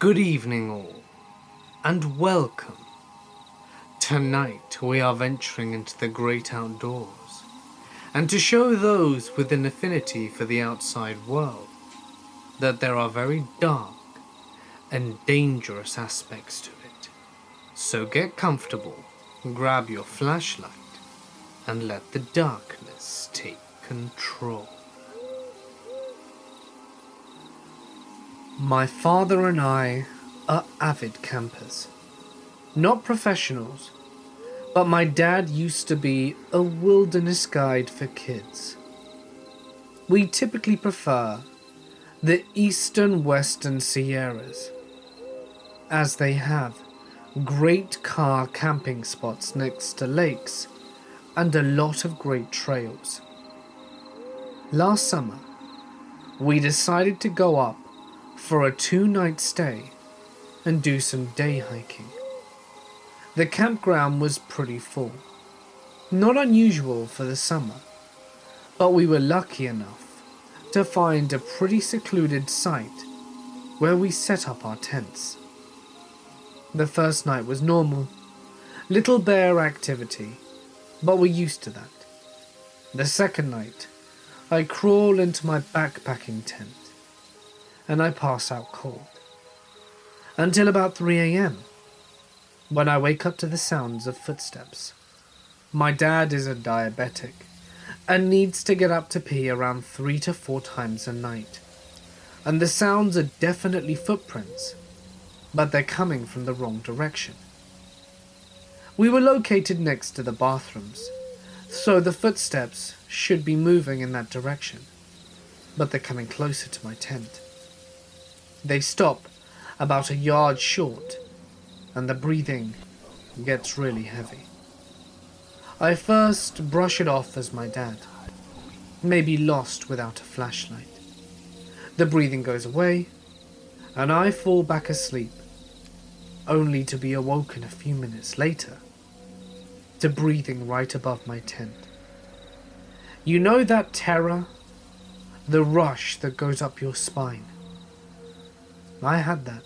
Good evening all, and welcome. Tonight we are venturing into the great outdoors, and to show those with an affinity for the outside world that there are very dark and dangerous aspects to it. So get comfortable, grab your flashlight, and let the darkness take control. My father and I are avid campers. Not professionals, but my dad used to be a wilderness guide for kids. We typically prefer the eastern western Sierras, as they have great car camping spots next to lakes and a lot of great trails. Last summer, we decided to go up for a 2-night stay and do some day hiking. The campground was pretty full. Not unusual for the summer, but we were lucky enough to find a pretty secluded site where we set up our tents. The first night was normal, little bear activity, but we're used to that. The second night, I crawl into my backpacking tent and I pass out cold. Until about 3 a.m. when I wake up to the sounds of footsteps. My dad is a diabetic and needs to get up to pee around 3 to 4 times a night. And the sounds are definitely footprints, but they're coming from the wrong direction. We were located next to the bathrooms, so the footsteps should be moving in that direction, but they're coming closer to my tent. They stop about a yard short, and the breathing gets really heavy. I first brush it off as my dad, maybe lost without a flashlight. The breathing goes away, and I fall back asleep, only to be awoken a few minutes later to breathing right above my tent. You know that terror? The rush that goes up your spine. I had that.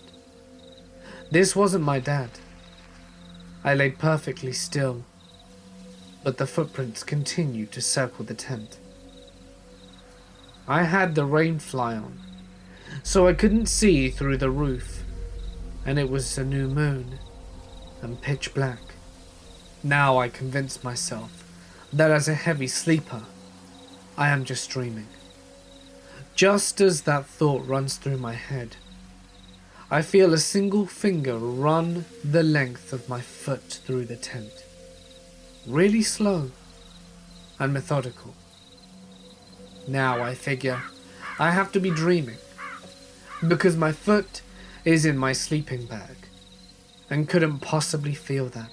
This wasn't my dad. I lay perfectly still, but the footprints continued to circle the tent. I had the rain fly on, so I couldn't see through the roof, and it was a new moon and pitch black. Now I convinced myself that as a heavy sleeper, I am just dreaming. Just as that thought runs through my head, I feel a single finger run the length of my foot through the tent. Really slow and methodical. Now I figure I have to be dreaming, because my foot is in my sleeping bag and couldn't possibly feel that.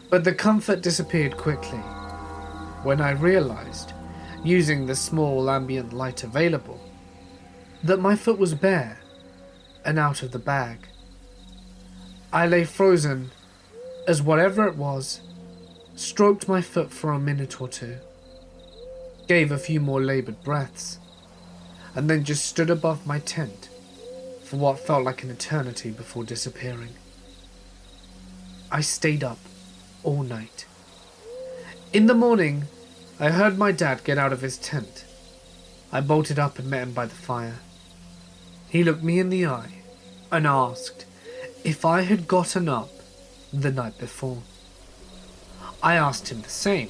But the comfort disappeared quickly when I realized, using the small ambient light available, that my foot was bare and out of the bag. I lay frozen as whatever it was stroked my foot for a minute or two, gave a few more labored breaths, and then just stood above my tent for what felt like an eternity before disappearing. I stayed up all night. In the morning, I heard my dad get out of his tent. I bolted up and met him by the fire. He looked me in the eye and asked if I had gotten up the night before. I asked him the same,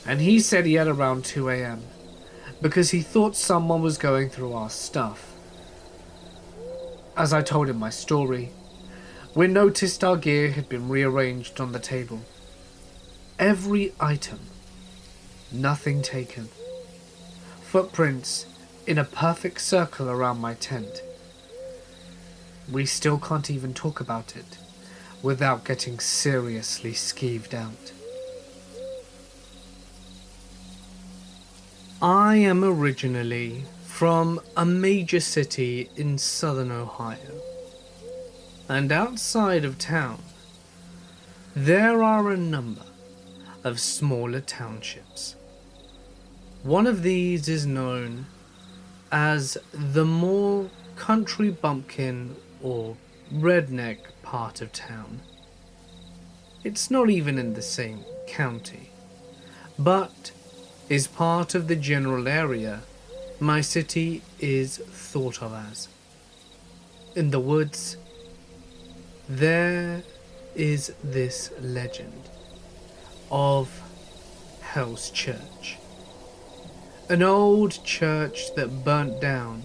and he said he had around 2 a.m. because he thought someone was going through our stuff. As I told him my story, we noticed our gear had been rearranged on the table. Every item, nothing taken. Footprints in a perfect circle around my tent. We still can't even talk about it without getting seriously skeeved out. I am originally from a major city in southern Ohio, and outside of town, there are a number of smaller townships. One of these is known as the more country bumpkin or redneck part of town. It's not even in the same county, but is part of the general area my city is thought of as. In the woods, there is this legend of Hell's Church, an old church that burnt down,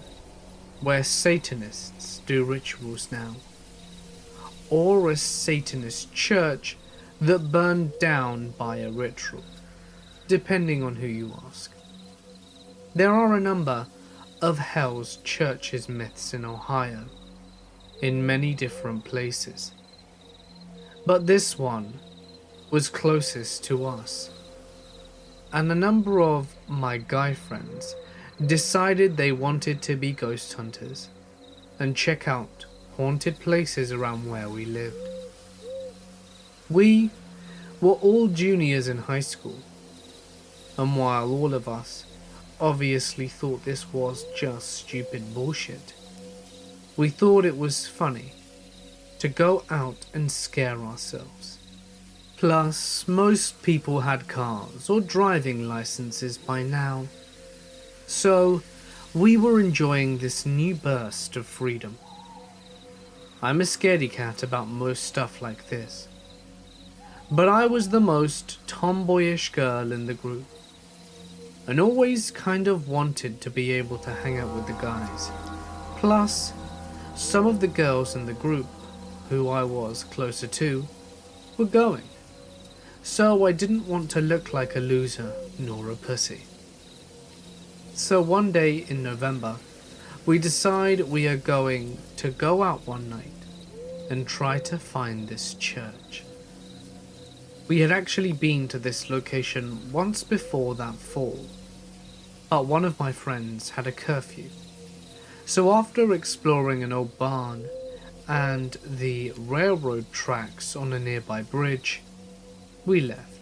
where Satanists do rituals now, or a Satanist church that burned down by a ritual, depending on who you ask. There are a number of Hell's Churches myths in Ohio, in many different places, but this one was closest to us, and a number of my guy friends decided they wanted to be ghost hunters and check out haunted places around where we lived. We were all juniors in high school, and while all of us obviously thought this was just stupid bullshit, we thought it was funny to go out and scare ourselves. Plus, most people had cars or driving licenses by now, so we were enjoying this new burst of freedom. I'm a scaredy cat about most stuff like this, but I was the most tomboyish girl in the group, and always kind of wanted to be able to hang out with the guys. Plus, some of the girls in the group, who I was closer to, were going, so I didn't want to look like a loser nor a pussy. So one day in November, we decide we are going to go out one night and try to find this church. We had actually been to this location once before that fall, but one of my friends had a curfew. So after exploring an old barn and the railroad tracks on a nearby bridge, we left.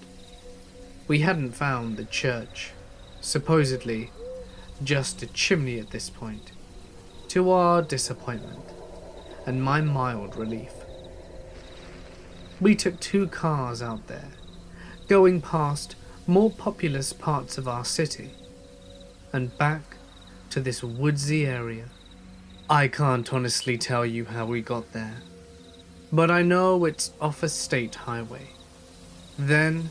We hadn't found the church, supposedly just a chimney at this point, to our disappointment and my mild relief. We took 2 cars out there, going past more populous parts of our city and back to this woodsy area. I can't honestly tell you how we got there, but I know it's off a state highway, then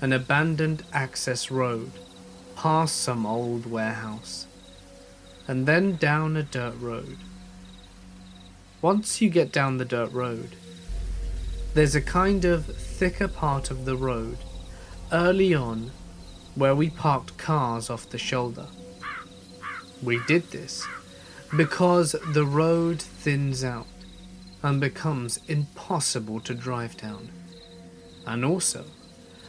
an abandoned access road past some old warehouse, and then down a dirt road. Once you get down the dirt road, there's a kind of thicker part of the road early on where we parked cars off the shoulder. We did this because the road thins out and becomes impossible to drive down. And also,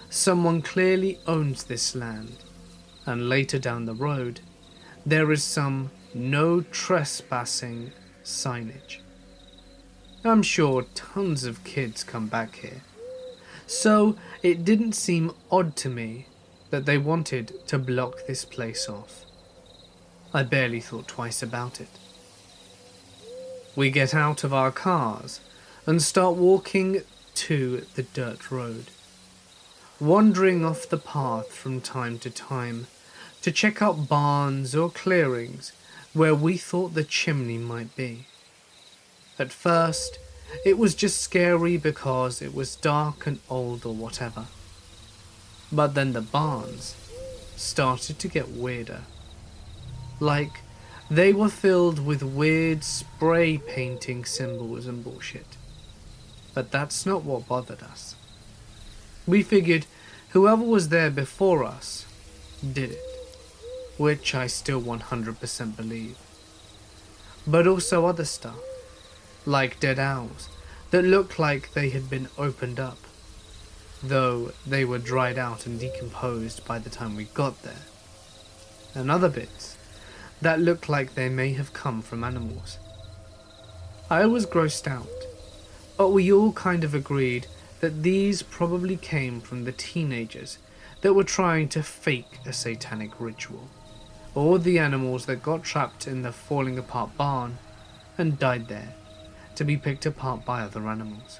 someone clearly owns this land, and later down the road, there is some no trespassing signage. I'm sure tons of kids come back here, so it didn't seem odd to me that they wanted to block this place off. I barely thought twice about it. We get out of our cars and start walking to the dirt road, wandering off the path from time to time to check out barns or clearings where we thought the chimney might be. At first, it was just scary because it was dark and old or whatever. But then the barns started to get weirder. Like, they were filled with weird spray painting symbols and bullshit. But that's not what bothered us. We figured whoever was there before us did it, which I still 100% believe. But also other stuff, like dead owls that looked like they had been opened up, though they were dried out and decomposed by the time we got there, and other bits that looked like they may have come from animals. I was grossed out, but we all kind of agreed that these probably came from the teenagers that were trying to fake a satanic ritual, or the animals that got trapped in the falling apart barn and died there to be picked apart by other animals.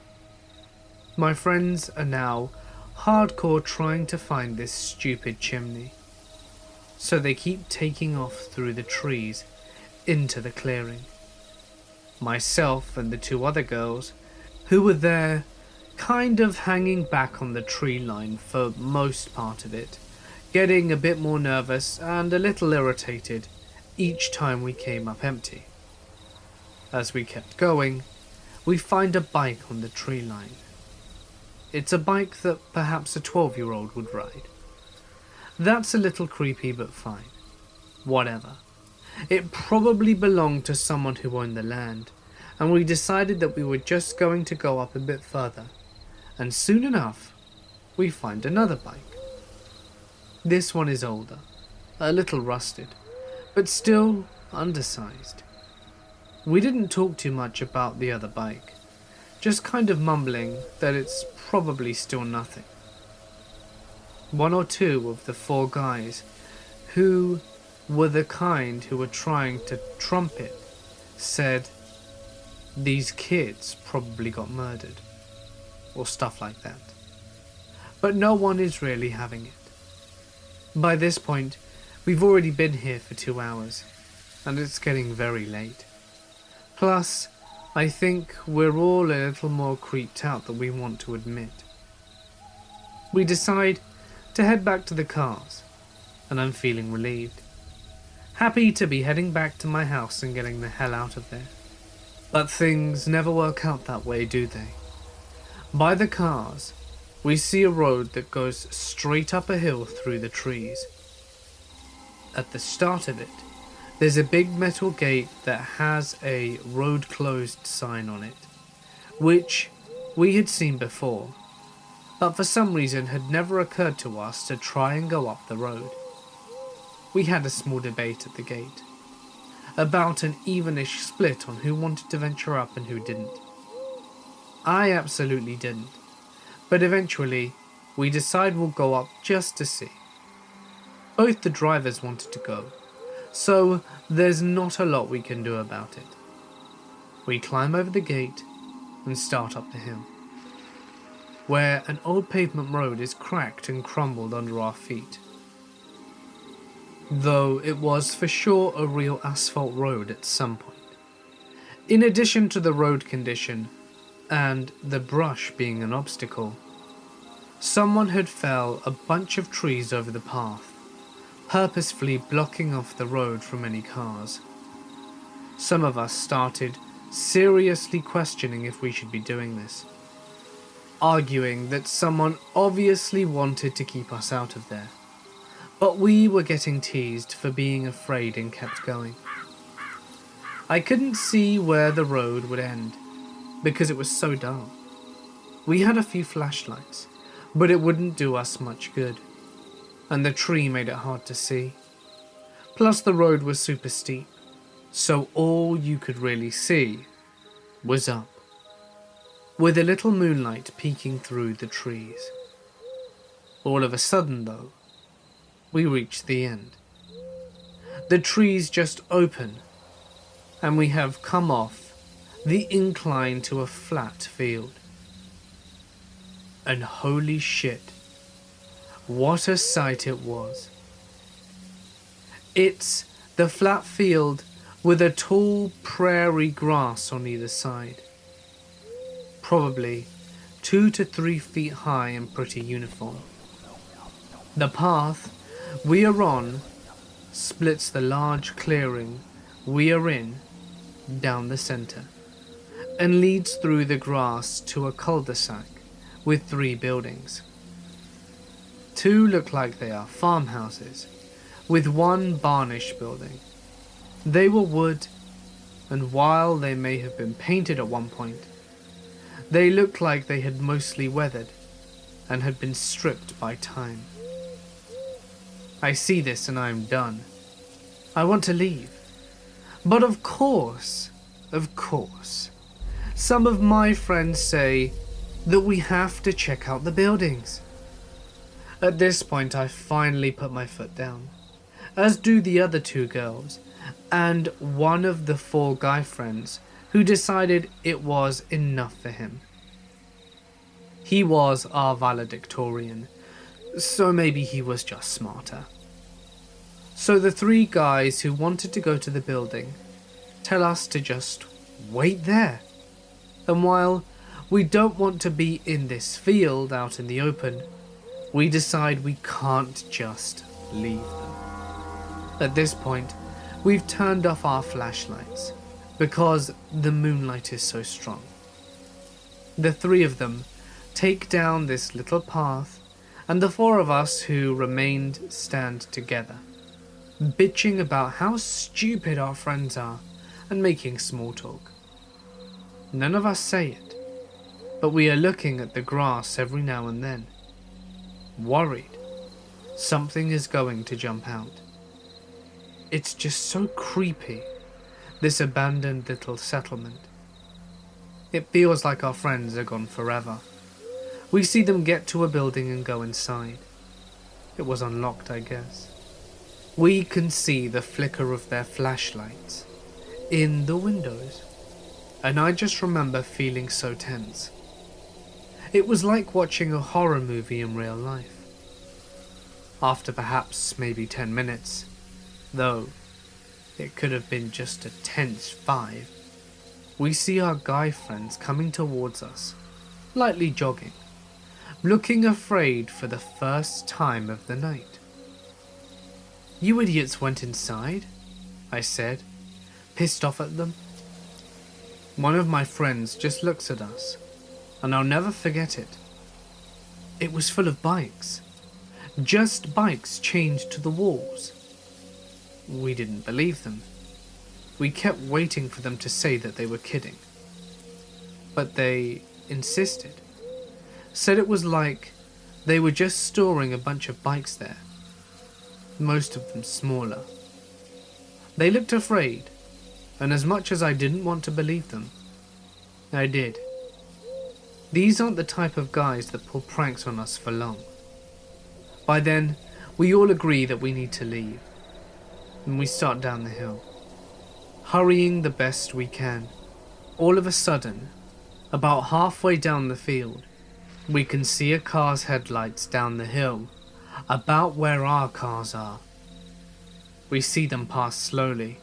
My friends are now hardcore trying to find this stupid chimney, so they keep taking off through the trees into the clearing. Myself and the two other girls, who were there kind of hanging back on the tree line for most part of it, getting a bit more nervous and a little irritated each time we came up empty. As we kept going, we find a bike on the tree line. It's a bike that perhaps a 12-year-old would ride. That's a little creepy, but fine. Whatever. It probably belonged to someone who owned the land, and we decided that we were just going to go up a bit further, and soon enough, we find another bike. This one is older, a little rusted, but still undersized. We didn't talk too much about the other bike, just kind of mumbling that it's probably still nothing. One or two of the four guys, who were the kind who were trying to trump it, said, "These kids probably got murdered," or stuff like that. But no one is really having it. By this point, we've already been here for 2 hours, and it's getting very late. Plus, I think we're all a little more creeped out than we want to admit. We decide to head back to the cars, and I'm feeling relieved. Happy to be heading back to my house and getting the hell out of there. But things never work out that way, do they? By the cars, we see a road that goes straight up a hill through the trees. At the start of it, there's a big metal gate that has a road closed sign on it, which we had seen before, but for some reason had never occurred to us to try and go up the road. We had a small debate at the gate, about an evenish split on who wanted to venture up and who didn't. I absolutely didn't, but eventually we decide we'll go up just to see. Both the drivers wanted to go, so there's not a lot we can do about it. We climb over the gate and start up the hill, where an old pavement road is cracked and crumbled under our feet. Though it was for sure a real asphalt road at some point. In addition to the road condition and the brush being an obstacle, someone had felled a bunch of trees over the path, purposefully blocking off the road from any cars. Some of us started seriously questioning if we should be doing this, arguing that someone obviously wanted to keep us out of there. But we were getting teased for being afraid and kept going. I couldn't see where the road would end, because it was so dark. We had a few flashlights, but it wouldn't do us much good, and the tree made it hard to see. Plus the road was super steep, so all you could really see was up, with a little moonlight peeking through the trees. All of a sudden, though, we reach the end. The trees just open, and we have come off the incline to a flat field. And holy shit, what a sight it was. It's the flat field with a tall prairie grass on either side, probably 2 to 3 feet high and pretty uniform. The path we are on splits the large clearing we are in down the center and leads through the grass to a cul-de-sac with 3 buildings. 2 look like they are farmhouses, with 1 barnish building. They were wood, and while they may have been painted at one point, they looked like they had mostly weathered and had been stripped by time. I see this and I am done. I want to leave. But of course, some of my friends say that we have to check out the buildings. At this point, I finally put my foot down, as do the other 2 girls, and one of the 4 guy friends who decided it was enough for him. He was our valedictorian, so maybe he was just smarter. So the three guys who wanted to go to the building tell us to just wait there. And while we don't want to be in this field out in the open, we decide we can't just leave them. At this point, we've turned off our flashlights because the moonlight is so strong. The three of them take down this little path, and the four of us who remained stand together, bitching about how stupid our friends are and making small talk. None of us say it, but we are looking at the grass every now and then, worried something is going to jump out. It's just so creepy, this abandoned little settlement. It feels like our friends are gone forever. We see them get to a building and go inside. It was unlocked, I guess. We can see the flicker of their flashlights in the windows, and I just remember feeling so tense. It was like watching a horror movie in real life. After perhaps maybe 10 minutes, though it could have been just a tense 5, we see our guy friends coming towards us, lightly jogging, looking afraid for the first time of the night. "You idiots went inside?" I said, pissed off at them. One of my friends just looks at us, and I'll never forget it. It was full of bikes. Just bikes chained to the walls. We didn't believe them. We kept waiting for them to say that they were kidding. But they insisted. Said it was like they were just storing a bunch of bikes there. Most of them smaller. They looked afraid, and as much as I didn't want to believe them, I did. These aren't the type of guys that pull pranks on us for long. By then, we all agree that we need to leave, and we start down the hill, hurrying the best we can. All of a sudden, about halfway down the field, we can see a car's headlights down the hill, about where our cars are. We see them pass slowly,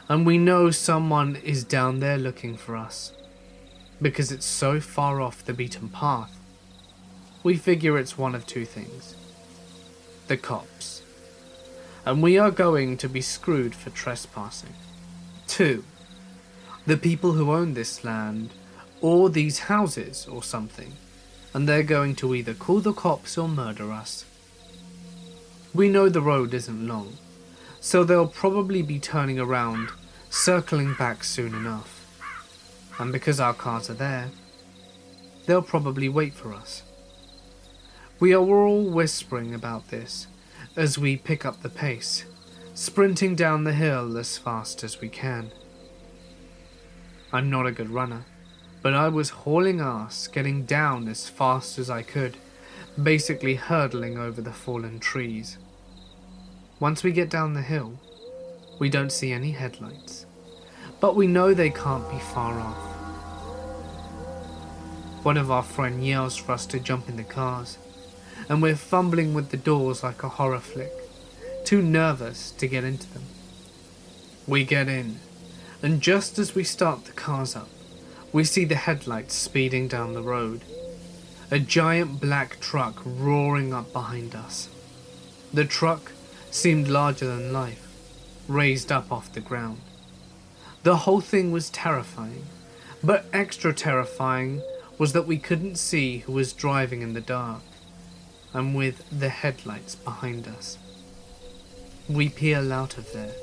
and we know someone is down there looking for us. Because it's so far off the beaten path, we figure it's one of two things. The cops. And we are going to be screwed for trespassing. 2. The people who own this land, or these houses or something, and they're going to either call the cops or murder us. We know the road isn't long, so they'll probably be turning around, circling back soon enough. And because our cars are there, they'll probably wait for us. We are all whispering about this as we pick up the pace, sprinting down the hill as fast as we can. I'm not a good runner, but I was hauling ass, getting down as fast as I could, basically hurdling over the fallen trees. Once we get down the hill, we don't see any headlights, but we know they can't be far off. One of our friends yells for us to jump in the cars, and we're fumbling with the doors like a horror flick, too nervous to get into them. We get in, and just as we start the cars up, we see the headlights speeding down the road. A giant black truck roaring up behind us. The truck seemed larger than life, raised up off the ground. The whole thing was terrifying, but extra terrifying was that we couldn't see who was driving in the dark, and with the headlights behind us. We peel out of there,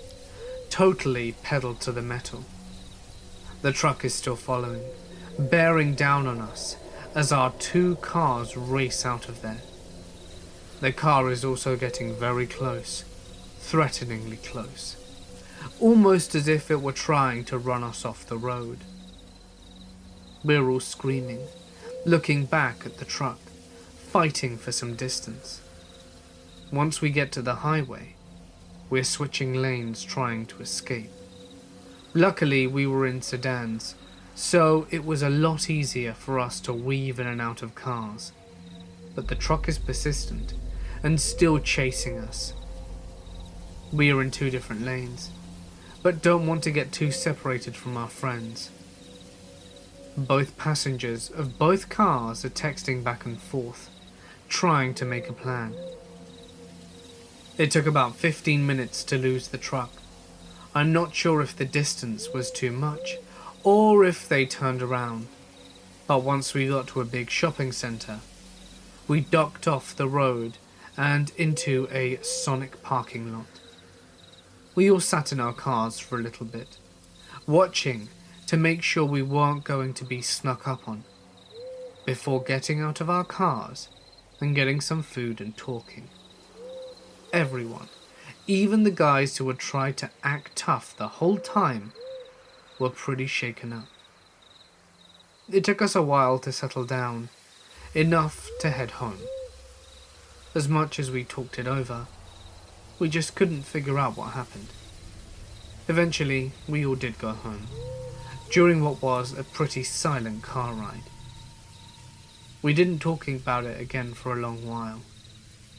totally pedal to the metal. The truck is still following, bearing down on us as our two cars race out of there. The car is also getting very close, threateningly close, almost as if it were trying to run us off the road. We're all screaming, looking back at the truck, fighting for some distance. Once we get to the highway, we're switching lanes trying to escape. Luckily, we were in sedans, so it was a lot easier for us to weave in and out of cars. But the truck is persistent and still chasing us. We are in two different lanes, but don't want to get too separated from our friends. Both passengers of both cars are texting back and forth, trying to make a plan. It took about 15 minutes to lose the truck. I'm not sure if the distance was too much or if they turned around, but once we got to a big shopping centre, we docked off the road and into a Sonic parking lot. We all sat in our cars for a little bit, watching to make sure we weren't going to be snuck up on, before getting out of our cars and getting some food and talking. Everyone, even the guys who had tried to act tough the whole time, were pretty shaken up. It took us a while to settle down, enough to head home. As much as we talked it over, we just couldn't figure out what happened. Eventually, we all did go home, during what was a pretty silent car ride. We didn't talk about it again for a long while,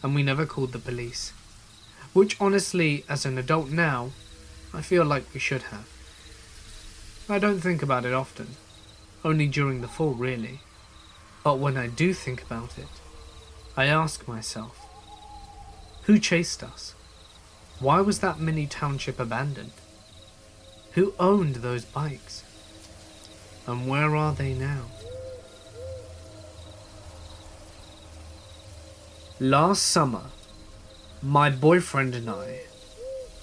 and we never called the police, which honestly, as an adult now, I feel like we should have. I don't think about it often, only during the fall really, but when I do think about it, I ask myself, who chased us? Why was that mini township abandoned? Who owned those bikes? And where are they now? Last summer, my boyfriend and I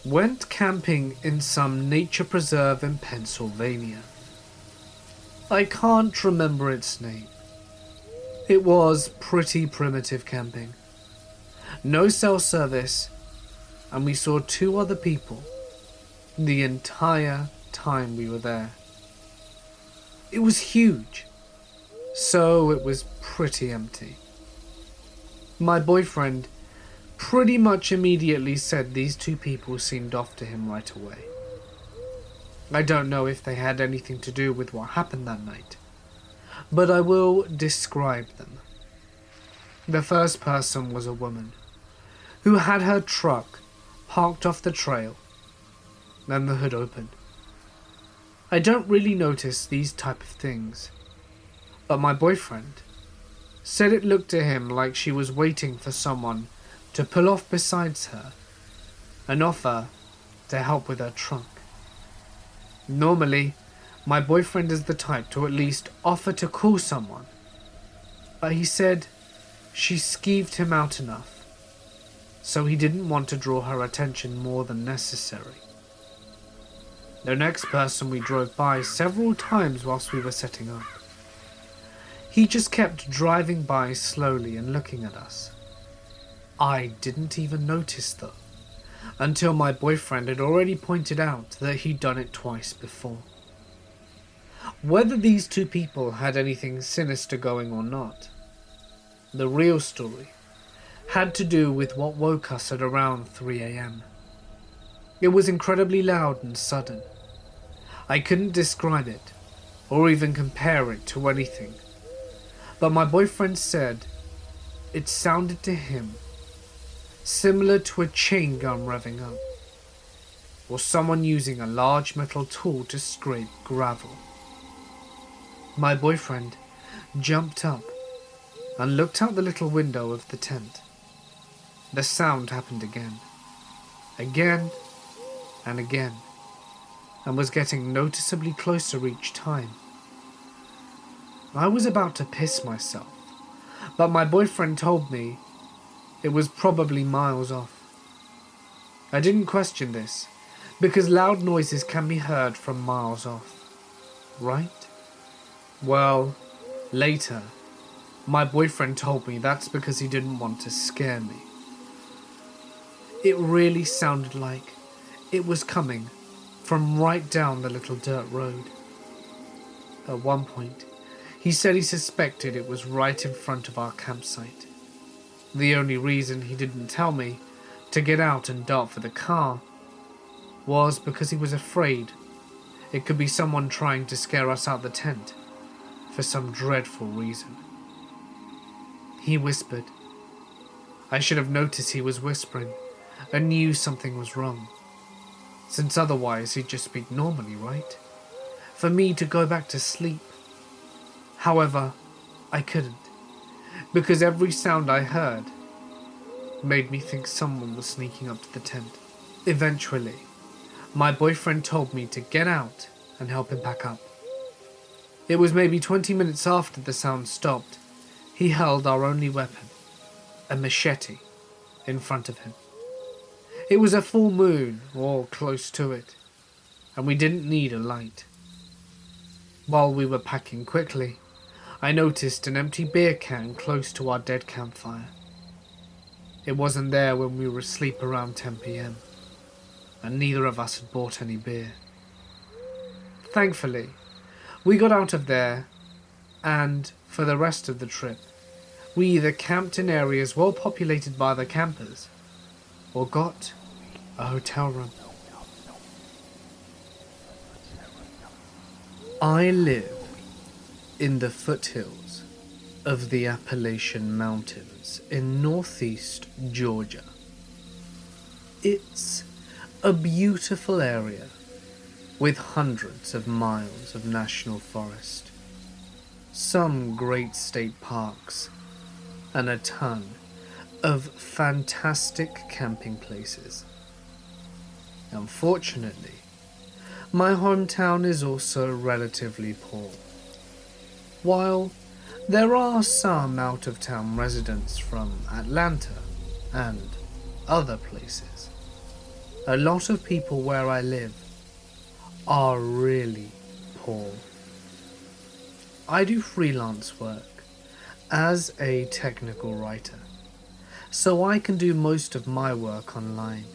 went camping in some nature preserve in Pennsylvania. I can't remember its name. It was pretty primitive camping. No cell service, and we saw 2 other people the entire time we were there. It was huge, so it was pretty empty. My boyfriend pretty much immediately said these 2 people seemed off to him right away. I don't know if they had anything to do with what happened that night, but I will describe them. The first person was a woman who had her truck parked off the trail, and the hood open. I don't really notice these type of things, but my boyfriend said it looked to him like she was waiting for someone to pull off besides her and offer to help with her trunk. Normally, my boyfriend is the type to at least offer to call someone, but he said she skeeved him out enough, so he didn't want to draw her attention more than necessary. The next person we drove by several times whilst we were setting up. He just kept driving by slowly and looking at us. I didn't even notice though, until my boyfriend had already pointed out that he'd done it twice before. Whether these 2 people had anything sinister going or not, the real story had to do with what woke us at around 3 a.m. It was incredibly loud and sudden. I couldn't describe it, or even compare it to anything, but my boyfriend said it sounded to him similar to a chain gun revving up, or someone using a large metal tool to scrape gravel. My boyfriend jumped up and looked out the little window of the tent. The sound happened again and again, and was getting noticeably closer each time. I was about to piss myself, but my boyfriend told me it was probably miles off. I didn't question this, because loud noises can be heard from miles off, right? Well, later, my boyfriend told me that's because he didn't want to scare me. It really sounded like it was coming from right down the little dirt road. At one point, he said he suspected it was right in front of our campsite. The only reason he didn't tell me to get out and dart for the car was because he was afraid It could be someone trying to scare us out the tent for some dreadful reason. He whispered. I should have noticed he was whispering and knew something was wrong, since otherwise he'd just speak normally, right? For me to go back to sleep. However, I couldn't, because every sound I heard made me think someone was sneaking up to the tent. Eventually, my boyfriend told me to get out and help him pack up. It was maybe 20 minutes after the sound stopped. He held our only weapon, a machete, in front of him. It was a full moon, or close to it, and we didn't need a light. While we were packing quickly, I noticed an empty beer can close to our dead campfire. It wasn't there when we were asleep around 10 p.m, and neither of us had bought any beer. Thankfully, we got out of there, and for the rest of the trip, we either camped in areas well populated by the campers, or got a hotel room. I live in the foothills of the Appalachian Mountains in northeast Georgia. It's a beautiful area with hundreds of miles of national forest, some great state parks, and a ton of fantastic camping places. Unfortunately, my hometown is also relatively poor. While there are some out-of-town residents from Atlanta and other places, a lot of people where I live are really poor. I do freelance work as a technical writer, so I can do most of my work online.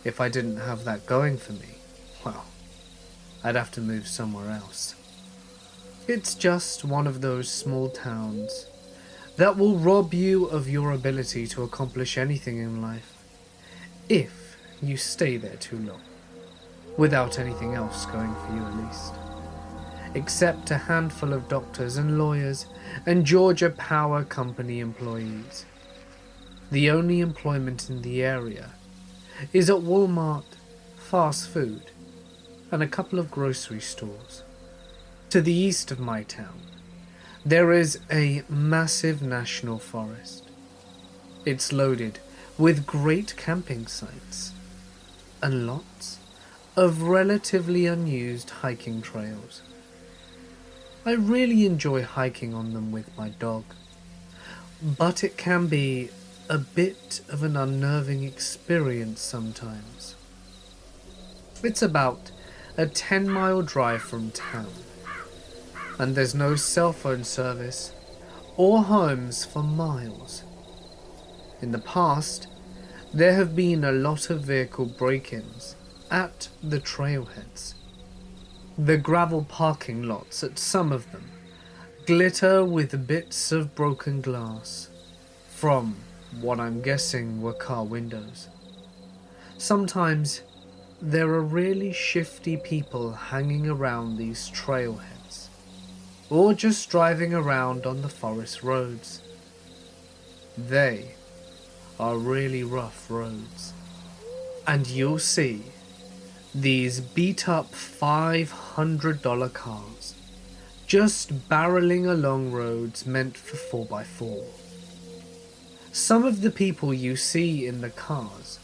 If I didn't have that going for me, well, I'd have to move somewhere else. It's just one of those small towns that will rob you of your ability to accomplish anything in life, if you stay there too long, without anything else going for you at least. Except a handful of doctors and lawyers and Georgia Power Company employees. The only employment in the area is at Walmart, fast food, and a couple of grocery stores. To the east of my town, there is a massive national forest. It's loaded with great camping sites and lots of relatively unused hiking trails. I really enjoy hiking on them with my dog, but it can be a bit of an unnerving experience sometimes. It's about a 10-mile drive from town, and there's no cell phone service or homes for miles. In the past, there have been a lot of vehicle break-ins at the trailheads. The gravel parking lots at some of them glitter with bits of broken glass from what I'm guessing were car windows. Sometimes there are really shifty people hanging around these trailheads, or just driving around on the forest roads. They are really rough roads, and you'll see these beat-up $500 cars just barreling along roads meant for 4x4. Some of the people you see in the cars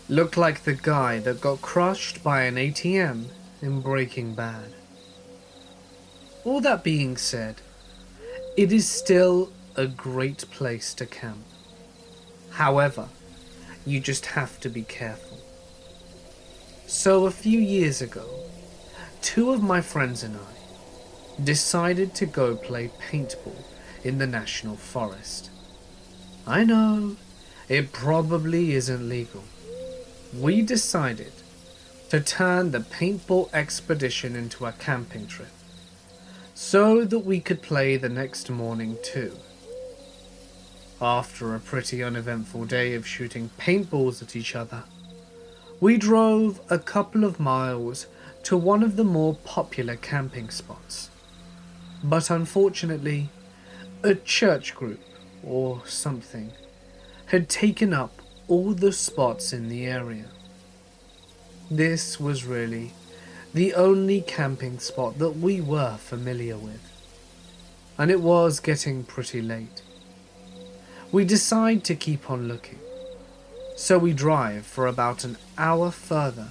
look like the guy that got crushed by an ATM in Breaking Bad. All that being said, it is still a great place to camp. However, you just have to be careful. So a few years ago, two of my friends and I decided to go play paintball in the national forest. I know, it probably isn't legal. We decided to turn the paintball expedition into a camping trip, so that we could play the next morning too. After a pretty uneventful day of shooting paintballs at each other, we drove a couple of miles to one of the more popular camping spots. But unfortunately, a church group or something had taken up all the spots in the area. This was really the only camping spot that we were familiar with, and it was getting pretty late. We decide to keep on looking, so we drive for about an hour further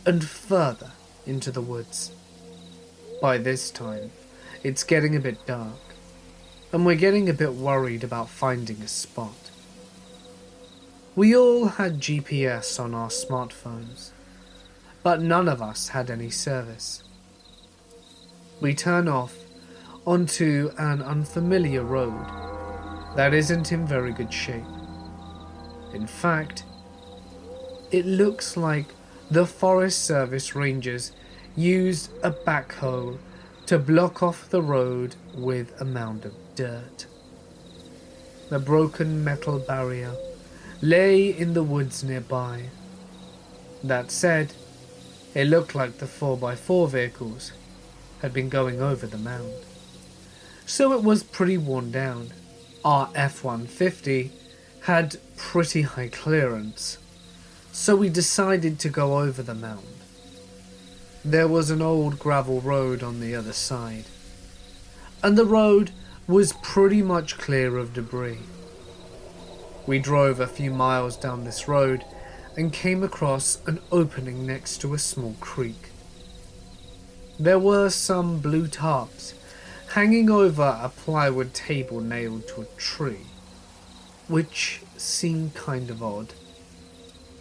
and further into the woods. By this time, it's getting a bit dark, and we're getting a bit worried about finding a spot. We all had GPS on our smartphones, but none of us had any service. We turn off onto an unfamiliar road that isn't in very good shape. In fact, it looks like the Forest Service rangers used a backhoe to block off the road with a mound of dirt. The broken metal barrier lay in the woods nearby. That said, it looked like the 4x4 vehicles had been going over the mound, so it was pretty worn down. Our F-150 had pretty high clearance, so we decided to go over the mound. There was an old gravel road on the other side, and the road was pretty much clear of debris. We drove a few miles down this road and came across an opening next to a small creek. There were some blue tarps hanging over a plywood table nailed to a tree, which seemed kind of odd.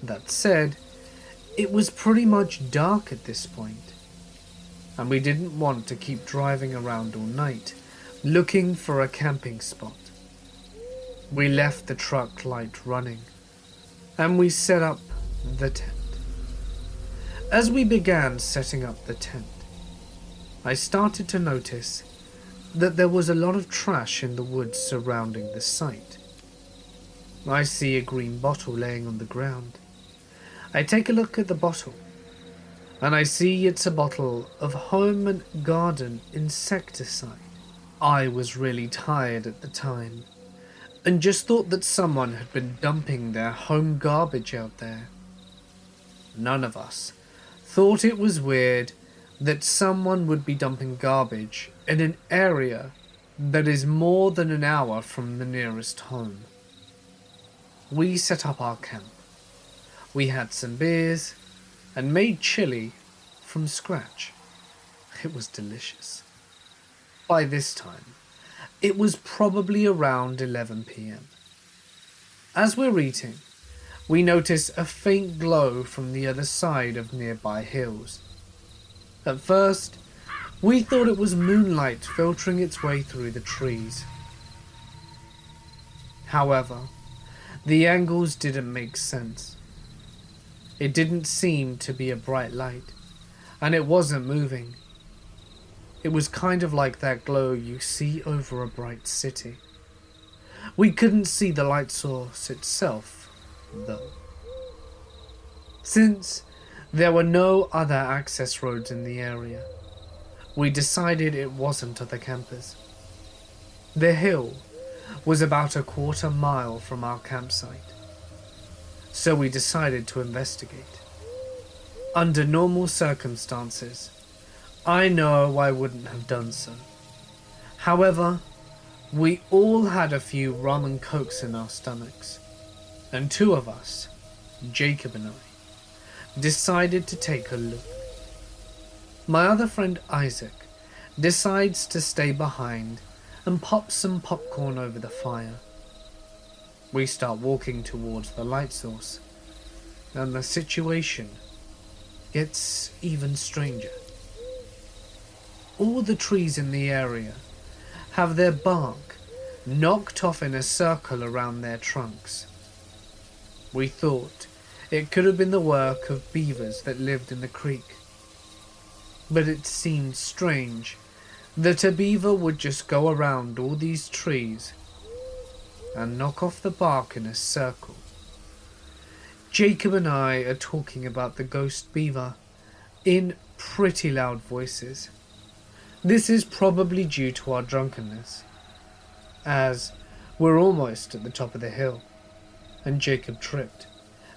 That said, it was pretty much dark at this point, and we didn't want to keep driving around all night looking for a camping spot. We left the truck light running, and we set up the tent. As we began setting up the tent, I started to notice that there was a lot of trash in the woods surrounding the site. I see a green bottle laying on the ground. I take a look at the bottle, and I see it's a bottle of home and garden insecticide. I was really tired at the time, and just thought that someone had been dumping their home garbage out there. None of us thought it was weird that someone would be dumping garbage in an area that is more than an hour from the nearest home. We set up our camp. We had some beers and made chili from scratch. It was delicious. By this time, it was probably around 11 p.m. As we're eating, we notice a faint glow from the other side of nearby hills. At first, we thought it was moonlight filtering its way through the trees. However, the angles didn't make sense. It didn't seem to be a bright light, and it wasn't moving. It was kind of like that glow you see over a bright city. We couldn't see the light source itself, though. Since there were no other access roads in the area, we decided it wasn't other campers. The hill was about a quarter mile from our campsite, so we decided to investigate. Under normal circumstances, I know I wouldn't have done so. However, we all had a few rum and cokes in our stomachs, and two of us, Jacob and I, decided to take a look. My other friend Isaac decides to stay behind and pop some popcorn over the fire. We start walking towards the light source, and the situation gets even stranger. All the trees in the area have their bark knocked off in a circle around their trunks. We thought it could have been the work of beavers that lived in the creek, but it seemed strange that a beaver would just go around all these trees and knock off the bark in a circle. Jacob and I are talking about the ghost beaver in pretty loud voices. This is probably due to our drunkenness, as we're almost at the top of the hill, and Jacob tripped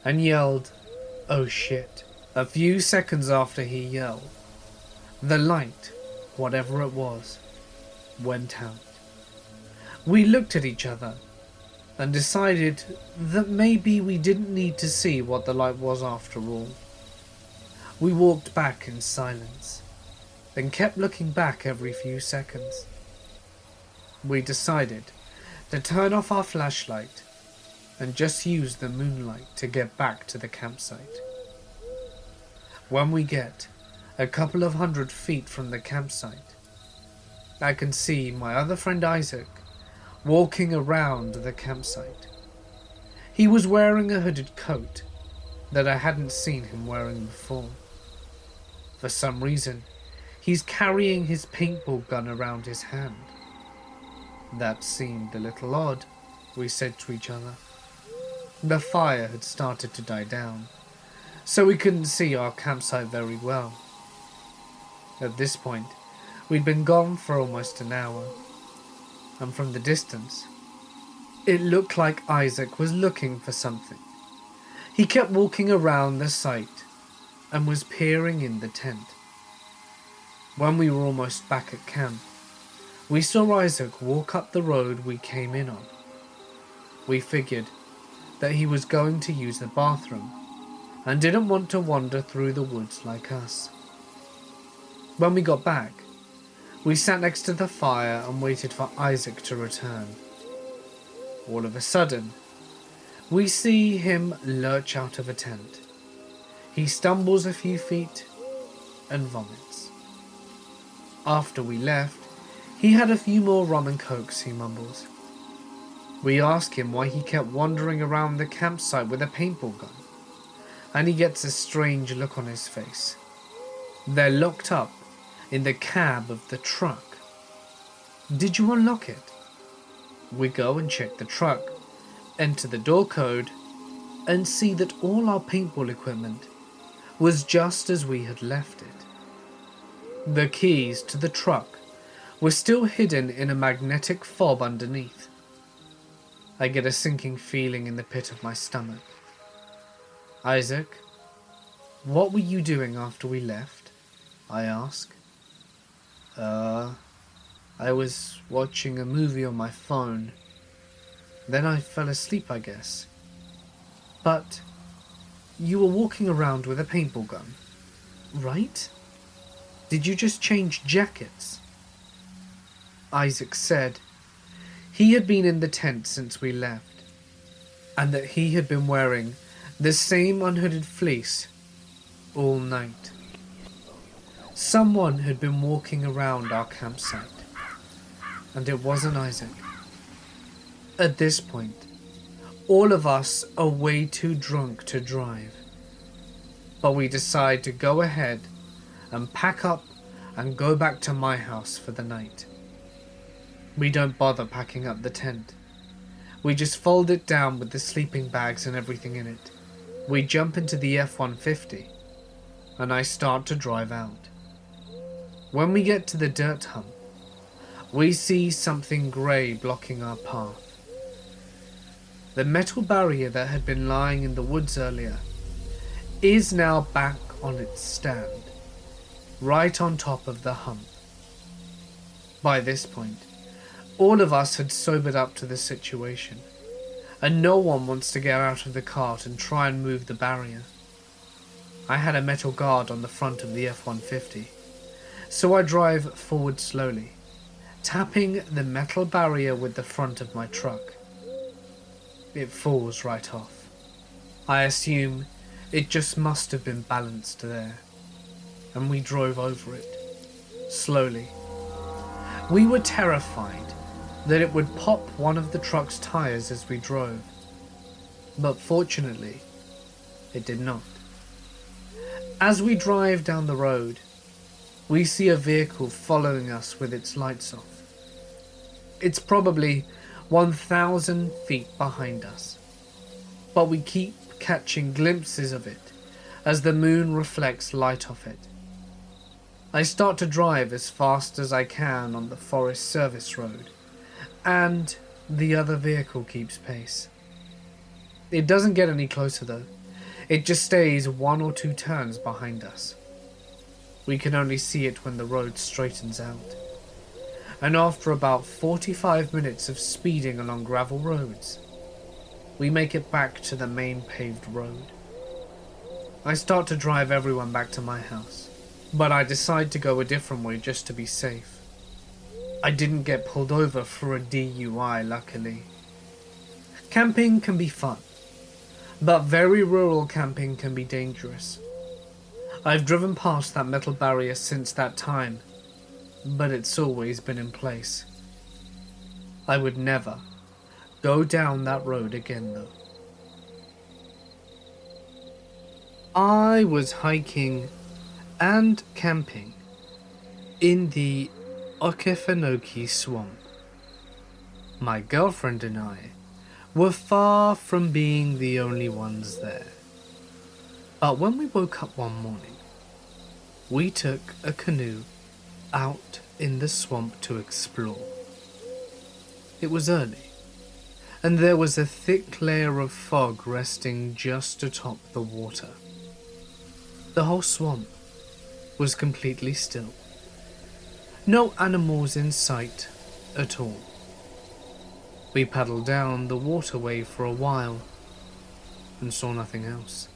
and yelled, "Oh shit." A few seconds after he yelled, the light, whatever it was, went out. We looked at each other and decided that maybe we didn't need to see what the light was after all. We walked back in silence, then kept looking back every few seconds. We decided to turn off our flashlight and just use the moonlight to get back to the campsite. When we get a couple of 100 feet from the campsite, I can see my other friend Isaac walking around the campsite. He was wearing a hooded coat that I hadn't seen him wearing before. For some reason, he's carrying his paintball gun around his hand. That seemed a little odd, we said to each other. The fire had started to die down, so we couldn't see our campsite very well. At this point, we'd been gone for almost an hour, and from the distance, it looked like Isaac was looking for something. He kept walking around the site and was peering in the tent. When we were almost back at camp, we saw Isaac walk up the road we came in on. We figured that he was going to use the bathroom and didn't want to wander through the woods like us. When we got back, we sat next to the fire and waited for Isaac to return. All of a sudden, we see him lurch out of a tent. He stumbles a few feet and vomits. After we left, he had a few more rum and cokes, he mumbles. We ask him why he kept wandering around the campsite with a paintball gun, and he gets a strange look on his face. They're locked up in the cab of the truck. Did you unlock it? We go and check the truck, enter the door code, and see that all our paintball equipment was just as we had left it. The keys to the truck were still hidden in a magnetic fob underneath. I get a sinking feeling in the pit of my stomach. Isaac, what were you doing after we left? I ask. I was watching a movie on my phone. Then I fell asleep, I guess. But you were walking around with a paintball gun, right? Did you just change jackets? Isaac said he had been in the tent since we left, and that he had been wearing the same unhooded fleece all night. Someone had been walking around our campsite, and it wasn't Isaac. At this point, all of us are way too drunk to drive, but we decide to go ahead and pack up and go back to my house for the night. We don't bother packing up the tent. We just fold it down with the sleeping bags and everything in it. We jump into the F-150 and I start to drive out. When we get to the dirt hump, we see something grey blocking our path. The metal barrier that had been lying in the woods earlier is now back on its stand, right on top of the hump. By this point, all of us had sobered up to the situation, and no one wants to get out of the cart and try and move the barrier. I had a metal guard on the front of the F-150, so I drive forward slowly, tapping the metal barrier with the front of my truck. It falls right off. I assume it just must have been balanced there, and we drove over it, slowly. We were terrified that it would pop one of the truck's tires as we drove, but fortunately, it did not. As we drive down the road, we see a vehicle following us with its lights off. It's probably 1,000 feet behind us, but we keep catching glimpses of it as the moon reflects light off it. I start to drive as fast as I can on the Forest Service Road, and the other vehicle keeps pace. It doesn't get any closer though. It just stays 1 or 2 turns behind us. We can only see it when the road straightens out. And after about 45 minutes of speeding along gravel roads, we make it back to the main paved road. I start to drive everyone back to my house, but I decide to go a different way just to be safe. I didn't get pulled over for a DUI, luckily. Camping can be fun, but very rural camping can be dangerous. I've driven past that metal barrier since that time, but it's always been in place. I would never go down that road again though. I was hiking and camping in the Okefenokee swamp. My girlfriend and I were far from being the only ones there. But when we woke up one morning, we took a canoe out in the swamp to explore. It was early, and there was a thick layer of fog resting just atop the water. The whole swamp was completely still. No animals in sight at all. We paddled down the waterway for a while and saw nothing else.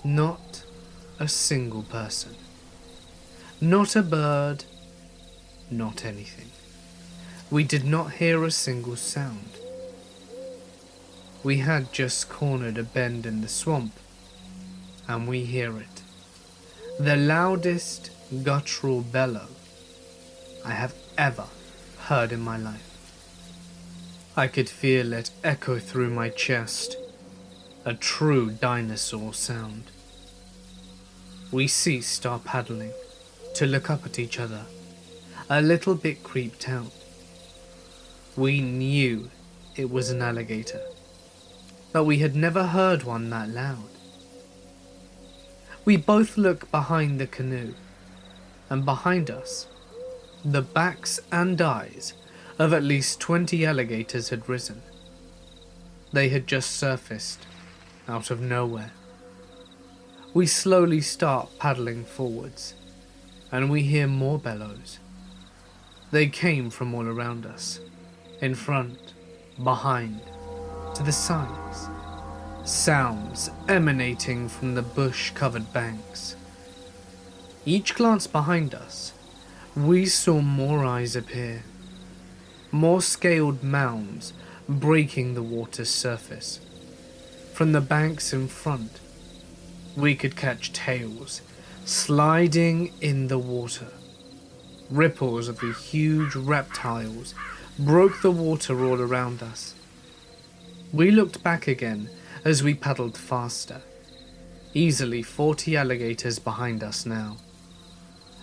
Not a single person. Not a bird. Not anything. We did not hear a single sound. We had just cornered a bend in the swamp, and we hear it. The loudest guttural bellow I have ever heard in my life. I could feel it echo through my chest, a true dinosaur sound. We ceased our paddling to look up at each other, a little bit creeped out. We knew it was an alligator, but we had never heard one that loud. We both look behind the canoe, and behind us, the backs and eyes of at least 20 alligators had risen. They had just surfaced out of nowhere. We slowly start paddling forwards, and we hear more bellows. They came from all around us, in front, behind, to the sides. Sounds emanating from the bush-covered banks. Each glance behind us, we saw more eyes appear. More scaled mounds breaking the water's surface. From the banks in front, we could catch tails sliding in the water. Ripples of the huge reptiles broke the water all around us. We looked back again as we paddled faster. Easily 40 alligators behind us now,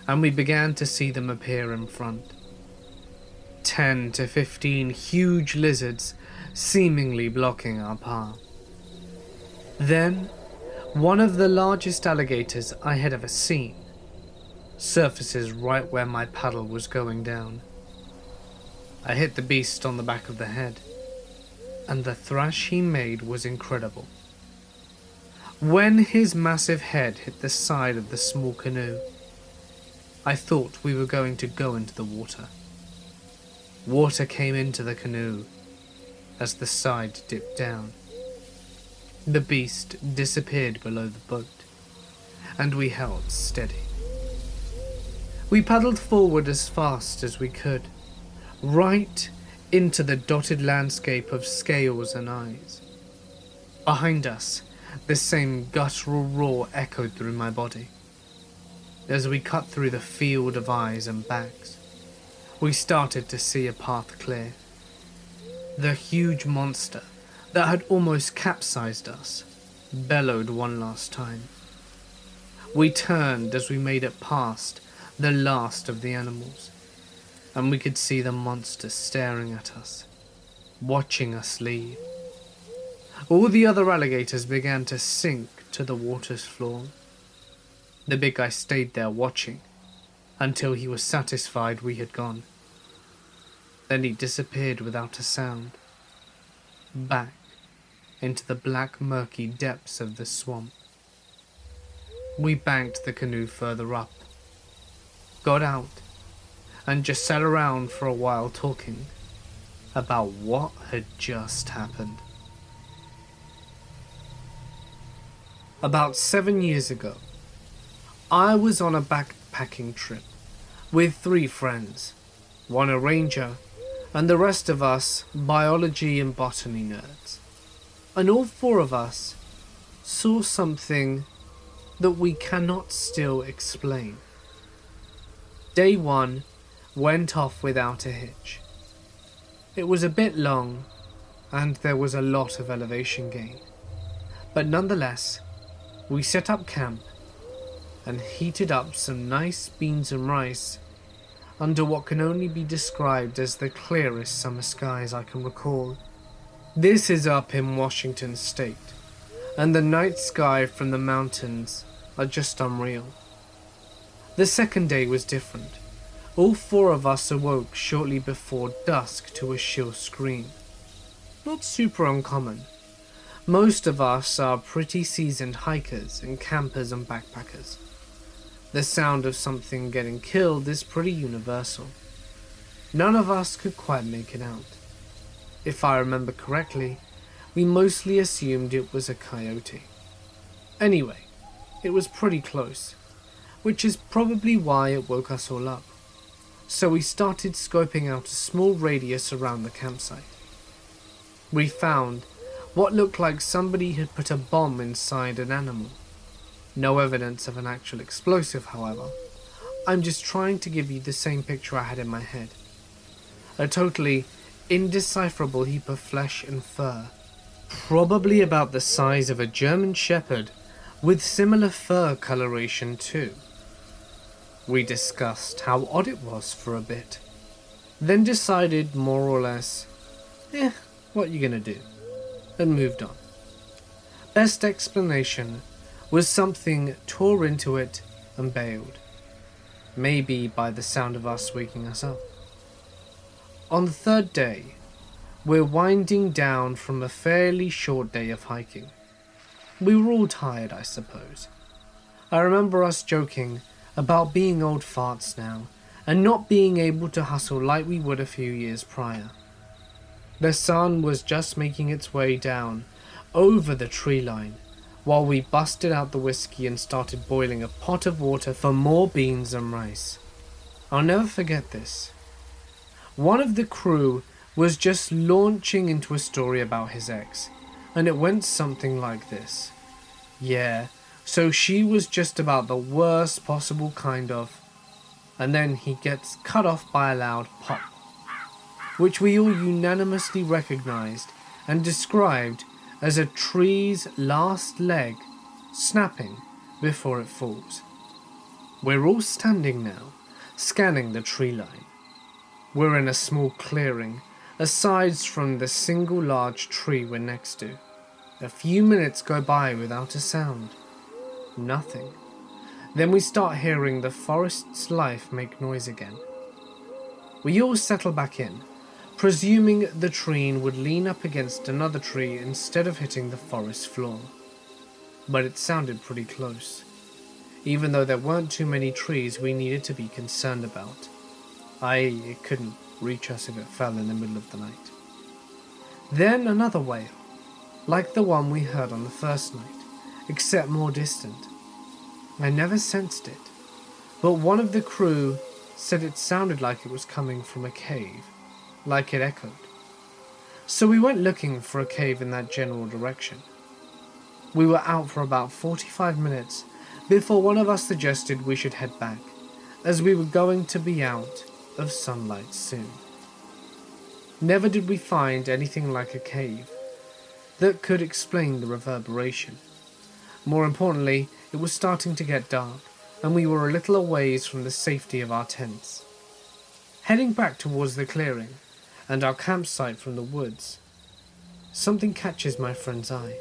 and we began to see them appear in front. 10 to 15 huge lizards seemingly blocking our path. Then, one of the largest alligators I had ever seen surfaces right where my paddle was going down. I hit the beast on the back of the head, and the thrash he made was incredible. When his massive head hit the side of the small canoe, I thought we were going to go into the water. Water came into the canoe as the side dipped down. The beast disappeared below the boat, and we held steady. We paddled forward as fast as we could, right into the dotted landscape of scales and eyes. Behind us, the same guttural roar echoed through my body. As we cut through the field of eyes and backs, we started to see a path clear. The huge monster that had almost capsized us bellowed one last time. We turned as we made it past the last of the animals, and we could see the monster staring at us, watching us leave. All the other alligators began to sink to the water's floor. The big guy stayed there watching, until he was satisfied we had gone. Then he disappeared without a sound, back into the black murky depths of the swamp. We banked the canoe further up, got out, and just sat around for a while talking about what had just happened. About 7 years ago, I was on a backpacking trip with 3 friends, one a ranger, and the rest of us biology and botany nerds. And all 4 of us saw something that we cannot still explain. Day 1 went off without a hitch. It was a bit long, and there was a lot of elevation gain. But nonetheless, we set up camp and heated up some nice beans and rice under what can only be described as the clearest summer skies I can recall. This is up in Washington State, and the night sky from the mountains are just unreal. The second day was different. All 4 of us awoke shortly before dusk to a shrill scream. Not super uncommon. Most of us are pretty seasoned hikers and campers and backpackers. The sound of something getting killed is pretty universal. None of us could quite make it out. If I remember correctly, we mostly assumed it was a coyote. Anyway, it was pretty close, which is probably why it woke us all up. So we started scoping out a small radius around the campsite. We found what looked like somebody had put a bomb inside an animal. No evidence of an actual explosive, however. I'm just trying to give you the same picture I had in my head. A totally indecipherable heap of flesh and fur, probably about the size of a German shepherd, with similar fur coloration too. We discussed how odd it was for a bit, then decided more or less, what you gonna do, and moved on. Best explanation was something tore into it and bailed, maybe by the sound of us waking us up. On the 3rd day, we're winding down from a fairly short day of hiking. We were all tired, I suppose. I remember us joking about being old farts now and not being able to hustle like we would a few years prior. The sun was just making its way down over the tree line while we busted out the whiskey and started boiling a pot of water for more beans and rice. I'll never forget this. One of the crew was just launching into a story about his ex, and it went something like this. Yeah, so she was just about the worst possible kind of, and then he gets cut off by a loud pop, which we all unanimously recognized and described as a tree's last leg snapping before it falls. We're all standing now, scanning the tree line. We're in a small clearing, aside from the single large tree we're next to. A few minutes go by without a sound. Nothing. Then we start hearing the forest's life make noise again. We all settle back in, presuming the tree would lean up against another tree instead of hitting the forest floor. But it sounded pretty close, even though there weren't too many trees we needed to be concerned about. It couldn't reach us if it fell in the middle of the night. Then another wail, like the one we heard on the first night, except more distant. I never sensed it, but one of the crew said it sounded like it was coming from a cave, like it echoed. So we went looking for a cave in that general direction. We were out for about 45 minutes before one of us suggested we should head back, as we were going to be out of sunlight soon. Never did we find anything like a cave that could explain the reverberation. More importantly, it was starting to get dark, and we were a little a ways from the safety of our tents. Heading back towards the clearing and our campsite from the woods, something catches my friend's eye.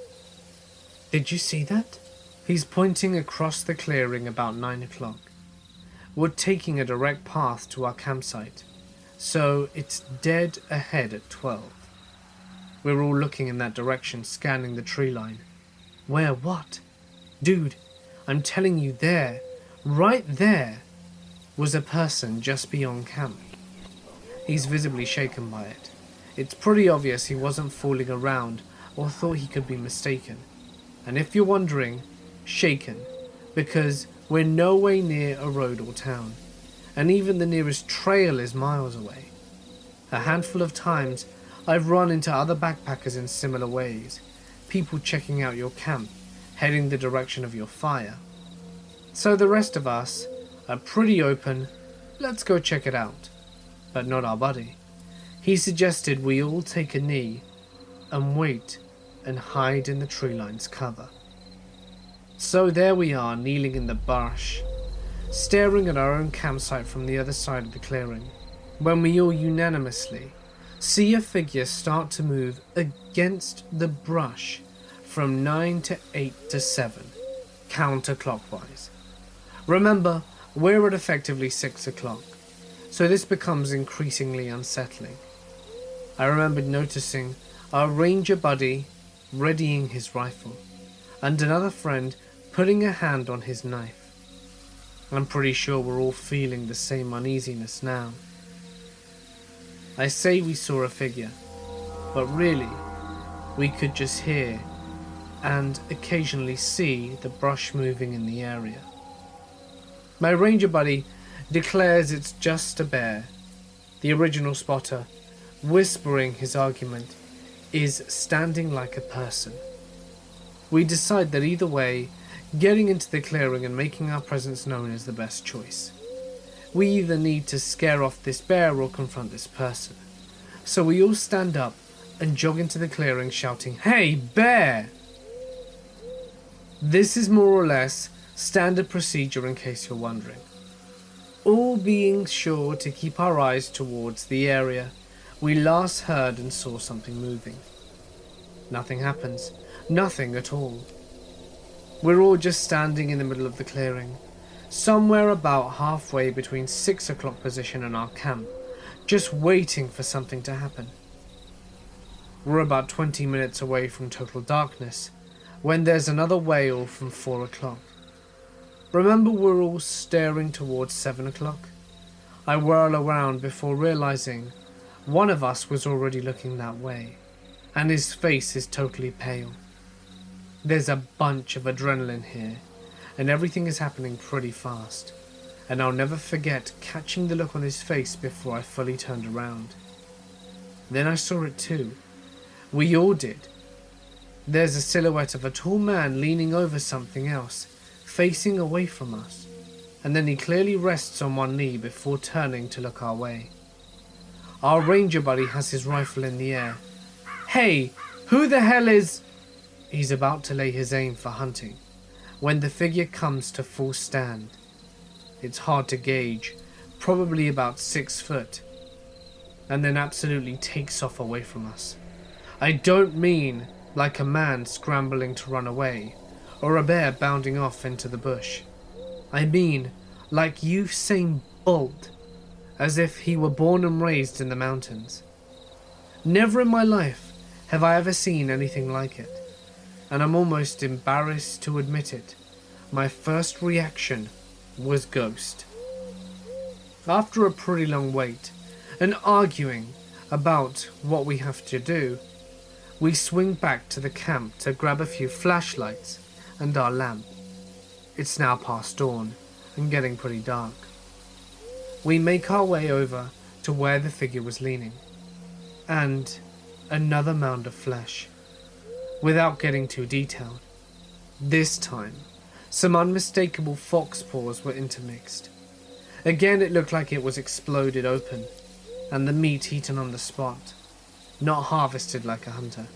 "Did you see that?" He's pointing across the clearing about 9 o'clock. we're taking a direct path to our campsite, so it's dead ahead at 12. We're all looking in that direction, scanning the tree line. Where what? Dude, I'm telling you, there, right there, was a person just beyond camp. He's visibly shaken by it. It's pretty obvious he wasn't fooling around or thought he could be mistaken. And if you're wondering, shaken, because we're no way near a road or town, and even the nearest trail is miles away. A handful of times I've run into other backpackers in similar ways, people checking out your camp, heading the direction of your fire. So the rest of us are pretty open, let's go check it out. But not our buddy. He suggested we all take a knee and wait and hide in the tree line's cover. So there we are, kneeling in the brush, staring at our own campsite from the other side of the clearing, when we all unanimously see a figure start to move against the brush from 9 to 8 to 7, counterclockwise. Remember, we're at effectively 6 o'clock, so this becomes increasingly unsettling. I remembered noticing our ranger buddy readying his rifle, and another friend putting a hand on his knife. I'm pretty sure we're all feeling the same uneasiness now. I say we saw a figure, but really, we could just hear and occasionally see the brush moving in the area. My ranger buddy declares it's just a bear. The original spotter, whispering his argument, is standing like a person. We decide that either way, getting into the clearing and making our presence known is the best choice. We either need to scare off this bear or confront this person. So we all stand up and jog into the clearing shouting, "Hey, bear!" This is more or less standard procedure in case you're wondering. All being sure to keep our eyes towards the area we last heard and saw something moving. Nothing happens. Nothing at all. We're all just standing in the middle of the clearing, somewhere about halfway between 6 o'clock position and our camp, just waiting for something to happen. We're about 20 minutes away from total darkness, when there's another wail from 4 o'clock. Remember, we're all staring towards 7 o'clock? I whirl around before realizing one of us was already looking that way, and his face is totally pale. There's a bunch of adrenaline here, and everything is happening pretty fast, and I'll never forget catching the look on his face before I fully turned around. Then I saw it too. We all did. There's a silhouette of a tall man leaning over something else, facing away from us, and then he clearly rests on one knee before turning to look our way. Our ranger buddy has his rifle in the air. "Hey, who the hell is..." He's about to lay his aim for hunting, when the figure comes to full stand. It's hard to gauge, probably about 6 foot, and then absolutely takes off away from us. I don't mean like a man scrambling to run away, or a bear bounding off into the bush. I mean like Usain Bolt, as if he were born and raised in the mountains. Never in my life have I ever seen anything like it, and I'm almost embarrassed to admit it. My first reaction was ghost. After a pretty long wait, and arguing about what we have to do, we swing back to the camp to grab a few flashlights and our lamp. It's now past dawn and getting pretty dark. We make our way over to where the figure was leaning, and another mound of flesh. Without getting too detailed, this time some unmistakable fox paws were intermixed. Again, it looked like it was exploded open, and the meat eaten on the spot, not harvested like a hunter.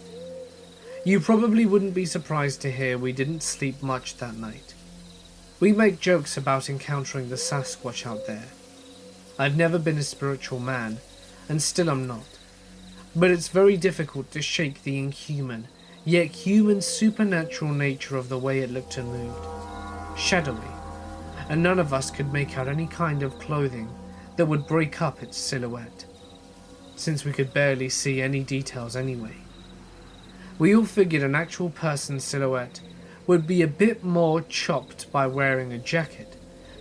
You probably wouldn't be surprised to hear we didn't sleep much that night. We make jokes about encountering the Sasquatch out there. I've never been a spiritual man, and still am not, but it's very difficult to shake the inhuman, yet human supernatural nature of the way it looked and moved. Shadowy, and none of us could make out any kind of clothing that would break up its silhouette, since we could barely see any details anyway. We all figured an actual person's silhouette would be a bit more chopped by wearing a jacket,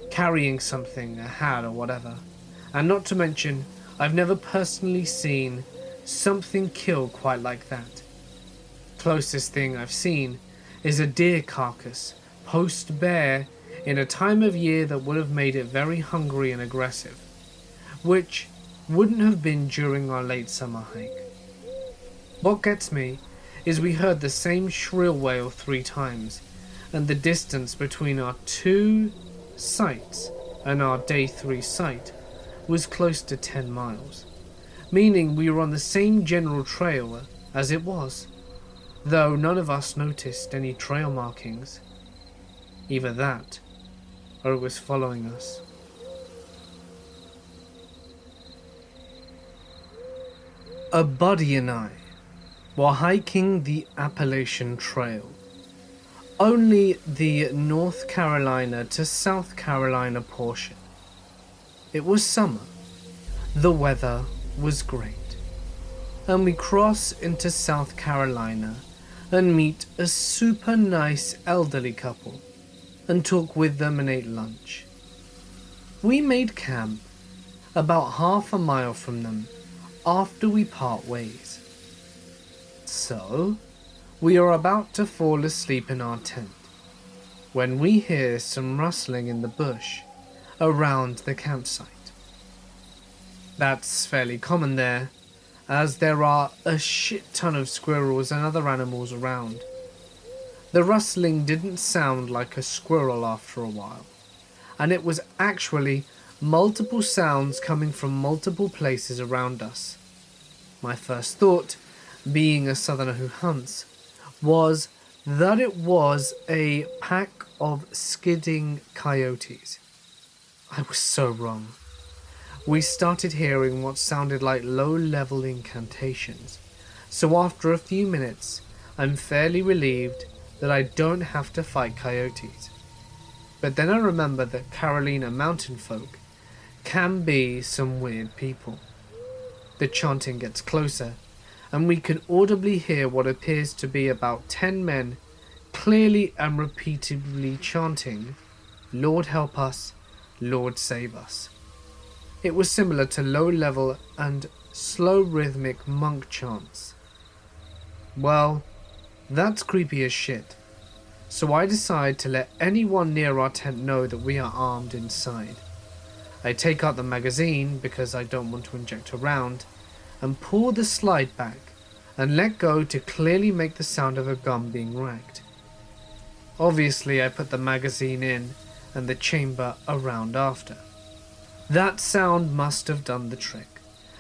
carrying something, a hat or whatever, and not to mention, I've never personally seen something kill quite like that. Closest thing I've seen is a deer carcass post-bear in a time of year that would have made it very hungry and aggressive, which wouldn't have been during our late summer hike. What gets me is we heard the same shrill wail 3 times, and the distance between our 2 sites and our day 3 site was close to 10 miles, meaning we were on the same general trail as it was, though none of us noticed any trail markings. Either that, or it was following us. A buddy and I were hiking the Appalachian Trail, only the North Carolina to South Carolina portion. It was summer, the weather was great, and we cross into South Carolina and meet a super nice elderly couple and talk with them and ate lunch. We made camp about half a mile from them after we part ways. So, we are about to fall asleep in our tent when we hear some rustling in the bush around the campsite. That's fairly common there, as there are a shit ton of squirrels and other animals around. The rustling didn't sound like a squirrel after a while, and it was actually multiple sounds coming from multiple places around us. My first thought, being a southerner who hunts, was that it was a pack of skidding coyotes. I was so wrong. We started hearing what sounded like low-level incantations, so after a few minutes, I'm fairly relieved that I don't have to fight coyotes. But then I remember that Carolina mountain folk can be some weird people. The chanting gets closer, and we can audibly hear what appears to be about 10 men clearly and repeatedly chanting, "Lord help us, Lord save us." It was similar to low-level and slow rhythmic monk chants. Well, that's creepy as shit, so I decide to let anyone near our tent know that we are armed inside. I take out the magazine because I don't want to inject a round, and pull the slide back and let go to clearly make the sound of a gun being racked. Obviously I put the magazine in and the chamber around after. That sound must have done the trick,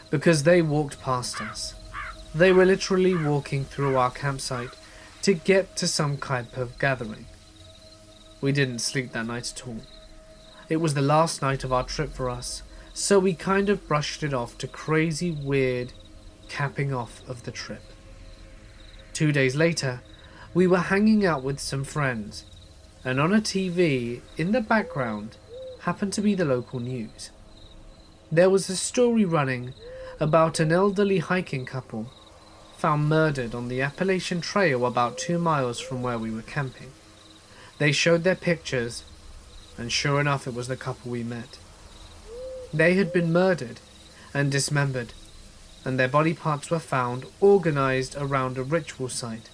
because they walked past us. They were literally walking through our campsite to get to some type of gathering. We didn't sleep that night at all. It was the last night of our trip for us, so we kind of brushed it off to crazy weird capping off of the trip. 2 days later, we were hanging out with some friends, and on a TV in the background happened to be the local news. There was a story running about an elderly hiking couple found murdered on the Appalachian Trail about 2 miles from where we were camping. They showed their pictures, and sure enough it was the couple we met. They had been murdered and dismembered, and their body parts were found organized around a ritual site,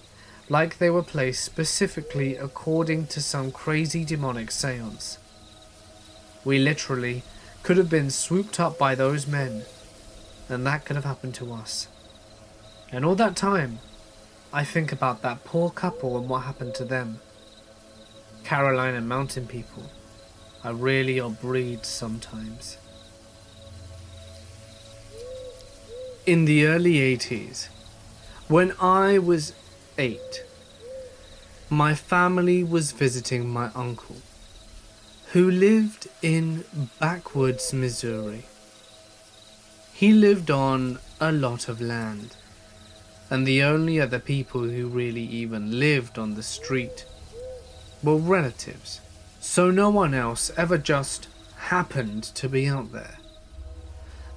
like they were placed specifically according to some crazy demonic seance. We literally could have been swooped up by those men, and that could have happened to us. And all that time, I think about that poor couple and what happened to them. Carolina mountain people are really odd breeds sometimes. In the early 80s, when I was 8, my family was visiting my uncle, who lived in backwoods Missouri. He lived on a lot of land, and the only other people who really even lived on the street were relatives, so no one else ever just happened to be out there.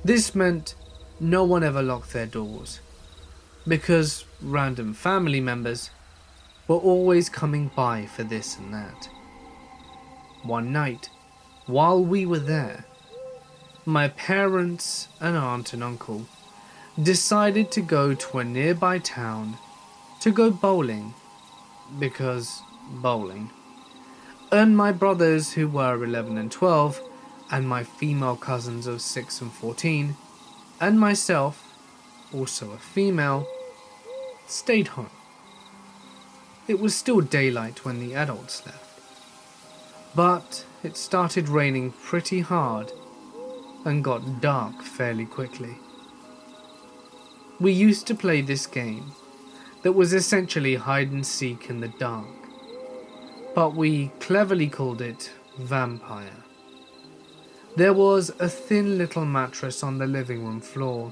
This meant no one ever locked their doors, because random family members were always coming by for this and that. One night, while we were there, my parents and aunt and uncle decided to go to a nearby town to go bowling, because bowling. And my brothers, who were 11 and 12, and my female cousins of 6 and 14, and myself, also a female, stayed home. It was still daylight when the adults left, but it started raining pretty hard and got dark fairly quickly. We used to play this game that was essentially hide and seek in the dark, but we cleverly called it Vampire. There was a thin little mattress on the living room floor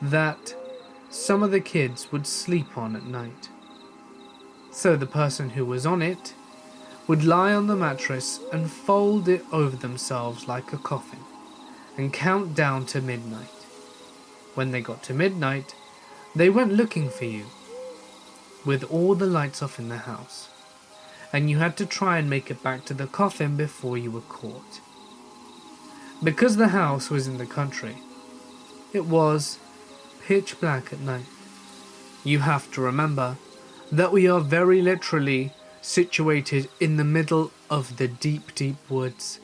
that some of the kids would sleep on at night. So the person who was on it would lie on the mattress and fold it over themselves like a coffin and count down to midnight. When they got to midnight, they went looking for you with all the lights off in the house, and you had to try and make it back to the coffin before you were caught. Because the house was in the country, it was pitch black at night. You have to remember that we are very literally situated in the middle of the deep, deep woods,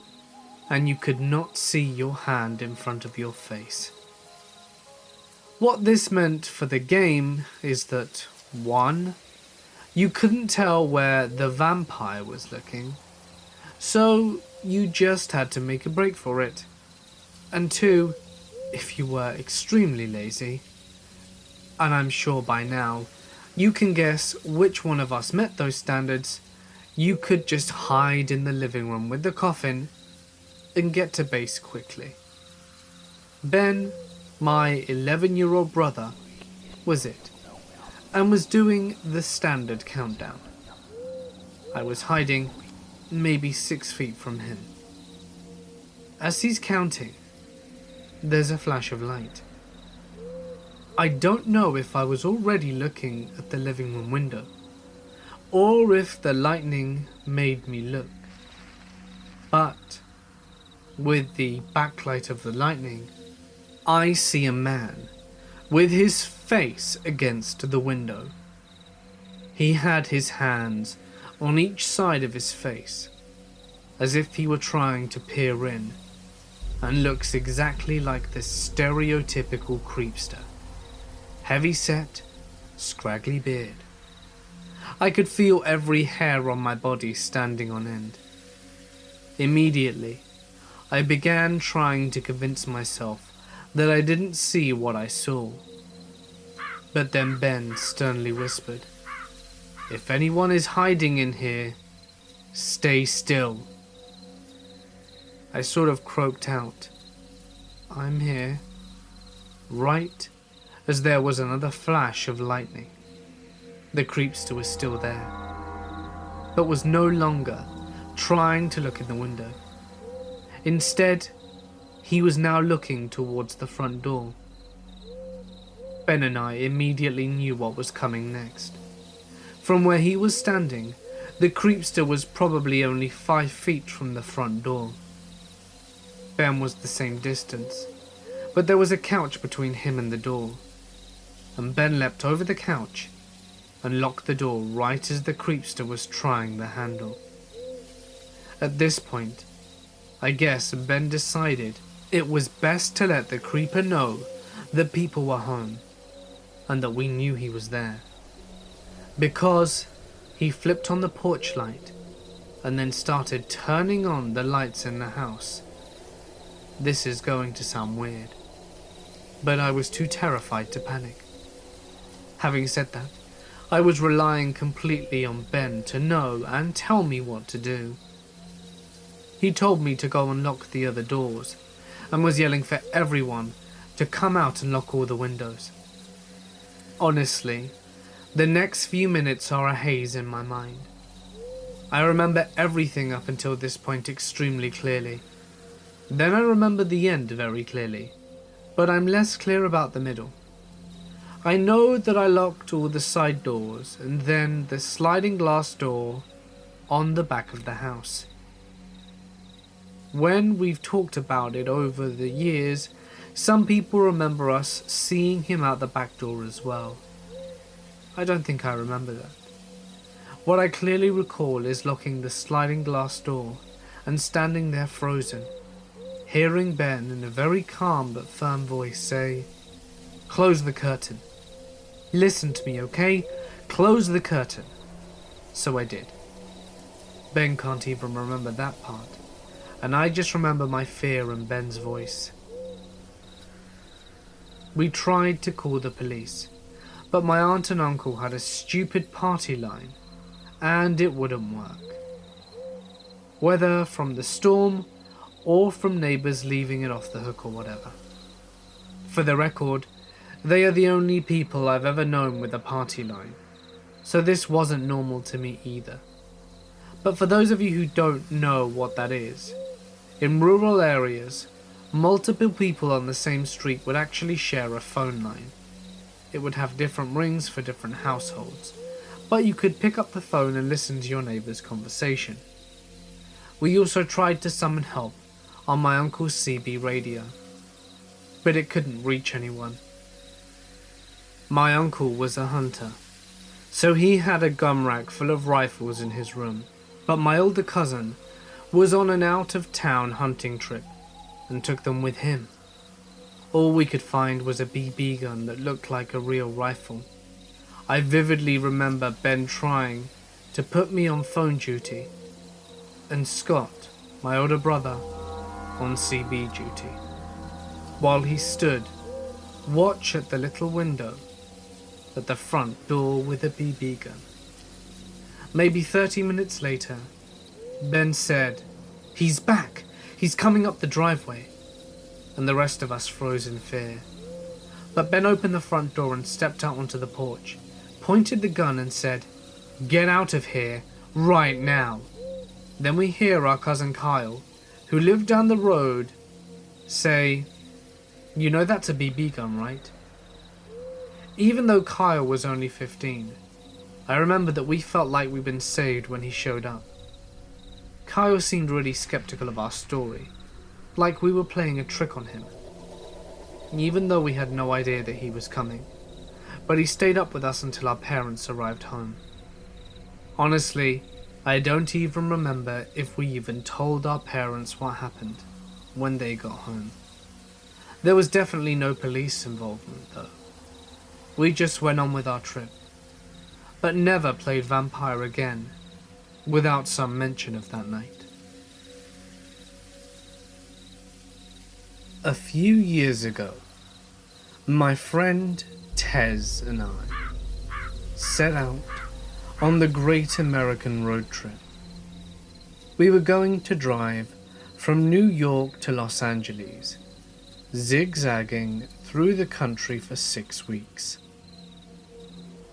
and you could not see your hand in front of your face. What this meant for the game is that 1. You couldn't tell where the vampire was looking, so you just had to make a break for it. And 2, if you were extremely lazy, and I'm sure by now you can guess which one of us met those standards, you could just hide in the living room with the coffin and get to base quickly. Ben, my 11-year-old brother, was it, and was doing the standard countdown. I was hiding maybe 6 feet from him. As he's counting, there's a flash of light. I don't know if I was already looking at the living room window, or if the lightning made me look. But with the backlight of the lightning, I see a man with his face against the window. He had his hands on each side of his face, as if he were trying to peer in, and looks exactly like the stereotypical creepster. Heavy set, scraggly beard. I could feel every hair on my body standing on end. Immediately, I began trying to convince myself that I didn't see what I saw. But then Ben sternly whispered, "If anyone is hiding in here, stay still." I sort of croaked out, "I'm here," right as there was another flash of lightning. The creepster was still there, but was no longer trying to look in the window. Instead, he was now looking towards the front door. Ben and I immediately knew what was coming next. From where he was standing, the creepster was probably only 5 feet from the front door. Ben was the same distance, but there was a couch between him and the door, and Ben leapt over the couch and locked the door right as the creepster was trying the handle. At this point, I guess Ben decided it was best to let the creeper know that people were home and that we knew he was there, because he flipped on the porch light and then started turning on the lights in the house. This is going to sound weird, but I was too terrified to panic. Having said that, I was relying completely on Ben to know and tell me what to do. He told me to go and lock the other doors, and was yelling for everyone to come out and lock all the windows. Honestly, the next few minutes are a haze in my mind. I remember everything up until this point extremely clearly. Then I remember the end very clearly, but I'm less clear about the middle. I know that I locked all the side doors and then the sliding glass door on the back of the house. When we've talked about it over the years, some people remember us seeing him out the back door as well. I don't think I remember that. What I clearly recall is locking the sliding glass door and standing there frozen, hearing Ben in a very calm but firm voice say, "Close the curtain. Listen to me, okay? Close the curtain." So I did. Ben can't even remember that part, and I just remember my fear in Ben's voice. We tried to call the police, but my aunt and uncle had a stupid party line, and it wouldn't work. Whether from the storm or from neighbours leaving it off the hook or whatever. For the record, they are the only people I've ever known with a party line, so this wasn't normal to me either. But for those of you who don't know what that is, in rural areas, multiple people on the same street would actually share a phone line. It would have different rings for different households, but you could pick up the phone and listen to your neighbour's conversation. We also tried to summon help on my uncle's CB radio, but it couldn't reach anyone. My uncle was a hunter, so he had a gun rack full of rifles in his room, but my older cousin was on an out-of-town hunting trip and took them with him. All we could find was a BB gun that looked like a real rifle. I vividly remember Ben trying to put me on phone duty and Scott, my older brother, on CB duty, while he stood watch at the little window at the front door with a BB gun. Maybe 30 minutes later, Ben said, "He's back! He's coming up the driveway," and the rest of us froze in fear. But Ben opened the front door and stepped out onto the porch, pointed the gun and said, "Get out of here, right now." Then we hear our cousin Kyle, who lived down the road, say, "You know that's a BB gun, right?" Even though Kyle was only 15, I remember that we felt like we'd been saved when he showed up. Kyle seemed really skeptical of our story, like we were playing a trick on him, even though we had no idea that he was coming, but he stayed up with us until our parents arrived home. Honestly, I don't even remember if we even told our parents what happened when they got home. There was definitely no police involvement though. We just went on with our trip, but never played vampire again without some mention of that night. A few years ago, my friend Tez and I set out on the Great American Road Trip. We were going to drive from New York to Los Angeles, zigzagging through the country for 6 weeks.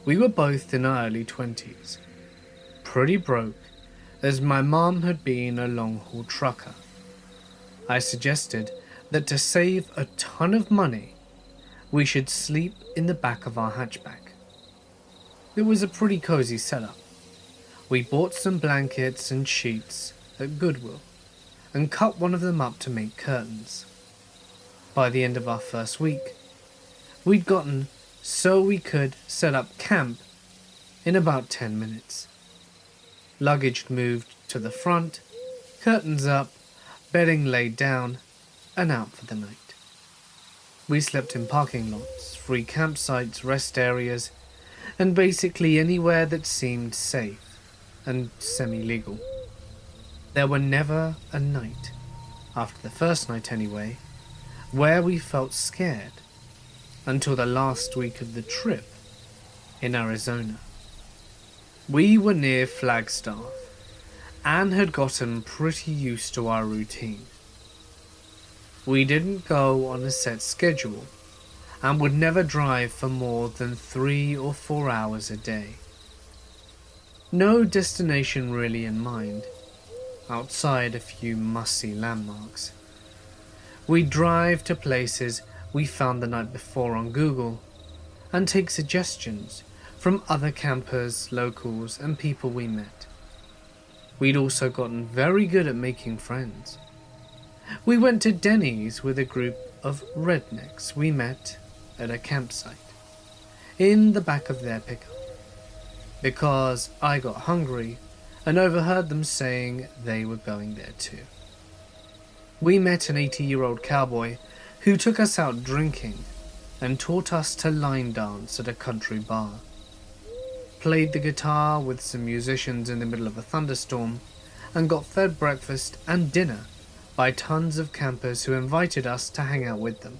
We were both in our early 20s, pretty broke, as my mom had been a long-haul trucker. I suggested that to save a ton of money, we should sleep in the back of our hatchback. It was a pretty cozy setup. We bought some blankets and sheets at Goodwill and cut one of them up to make curtains. By the end of our first week, we'd gotten so we could set up camp in about 10 minutes. Luggage moved to the front, curtains up, bedding laid down, and out for the night. We slept in parking lots, free campsites, rest areas, and basically anywhere that seemed safe and semi-legal. There were never a night, after the first night anyway, where we felt scared, until the last week of the trip in Arizona. We were near Flagstaff and had gotten pretty used to our routine. We didn't go on a set schedule and would never drive for more than 3 or 4 hours a day. No destination really in mind, outside a few must-see landmarks. We drive to places we found the night before on Google and take suggestions from other campers, locals, and people we met. We'd also gotten very good at making friends. We went to Denny's with a group of rednecks we met at a campsite in the back of their pickup because I got hungry and overheard them saying they were going there too. We met an 80-year-old cowboy who took us out drinking and taught us to line dance at a country bar. Played the guitar with some musicians in the middle of a thunderstorm, and got fed breakfast and dinner by tons of campers who invited us to hang out with them.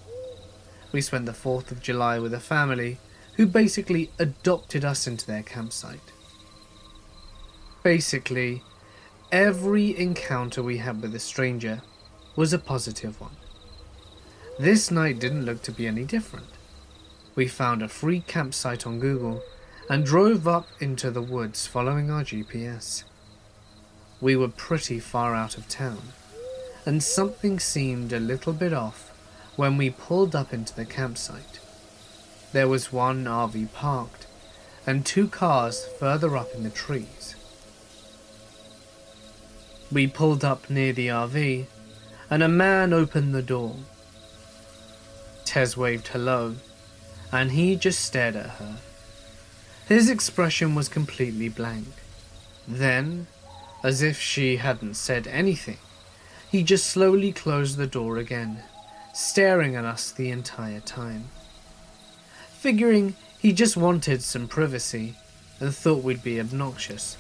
We spent the 4th of July with a family who basically adopted us into their campsite. Basically, every encounter we had with a stranger was a positive one. This night didn't look to be any different. We found a free campsite on Google and drove up into the woods following our GPS. We were pretty far out of town, and something seemed a little bit off when we pulled up into the campsite. There was one RV parked, and 2 cars further up in the trees. We pulled up near the RV, and a man opened the door. Tez waved hello, and he just stared at her. His expression was completely blank. Then, as if she hadn't said anything, he just slowly closed the door again, staring at us the entire time. Figuring he just wanted some privacy and thought we'd be obnoxious,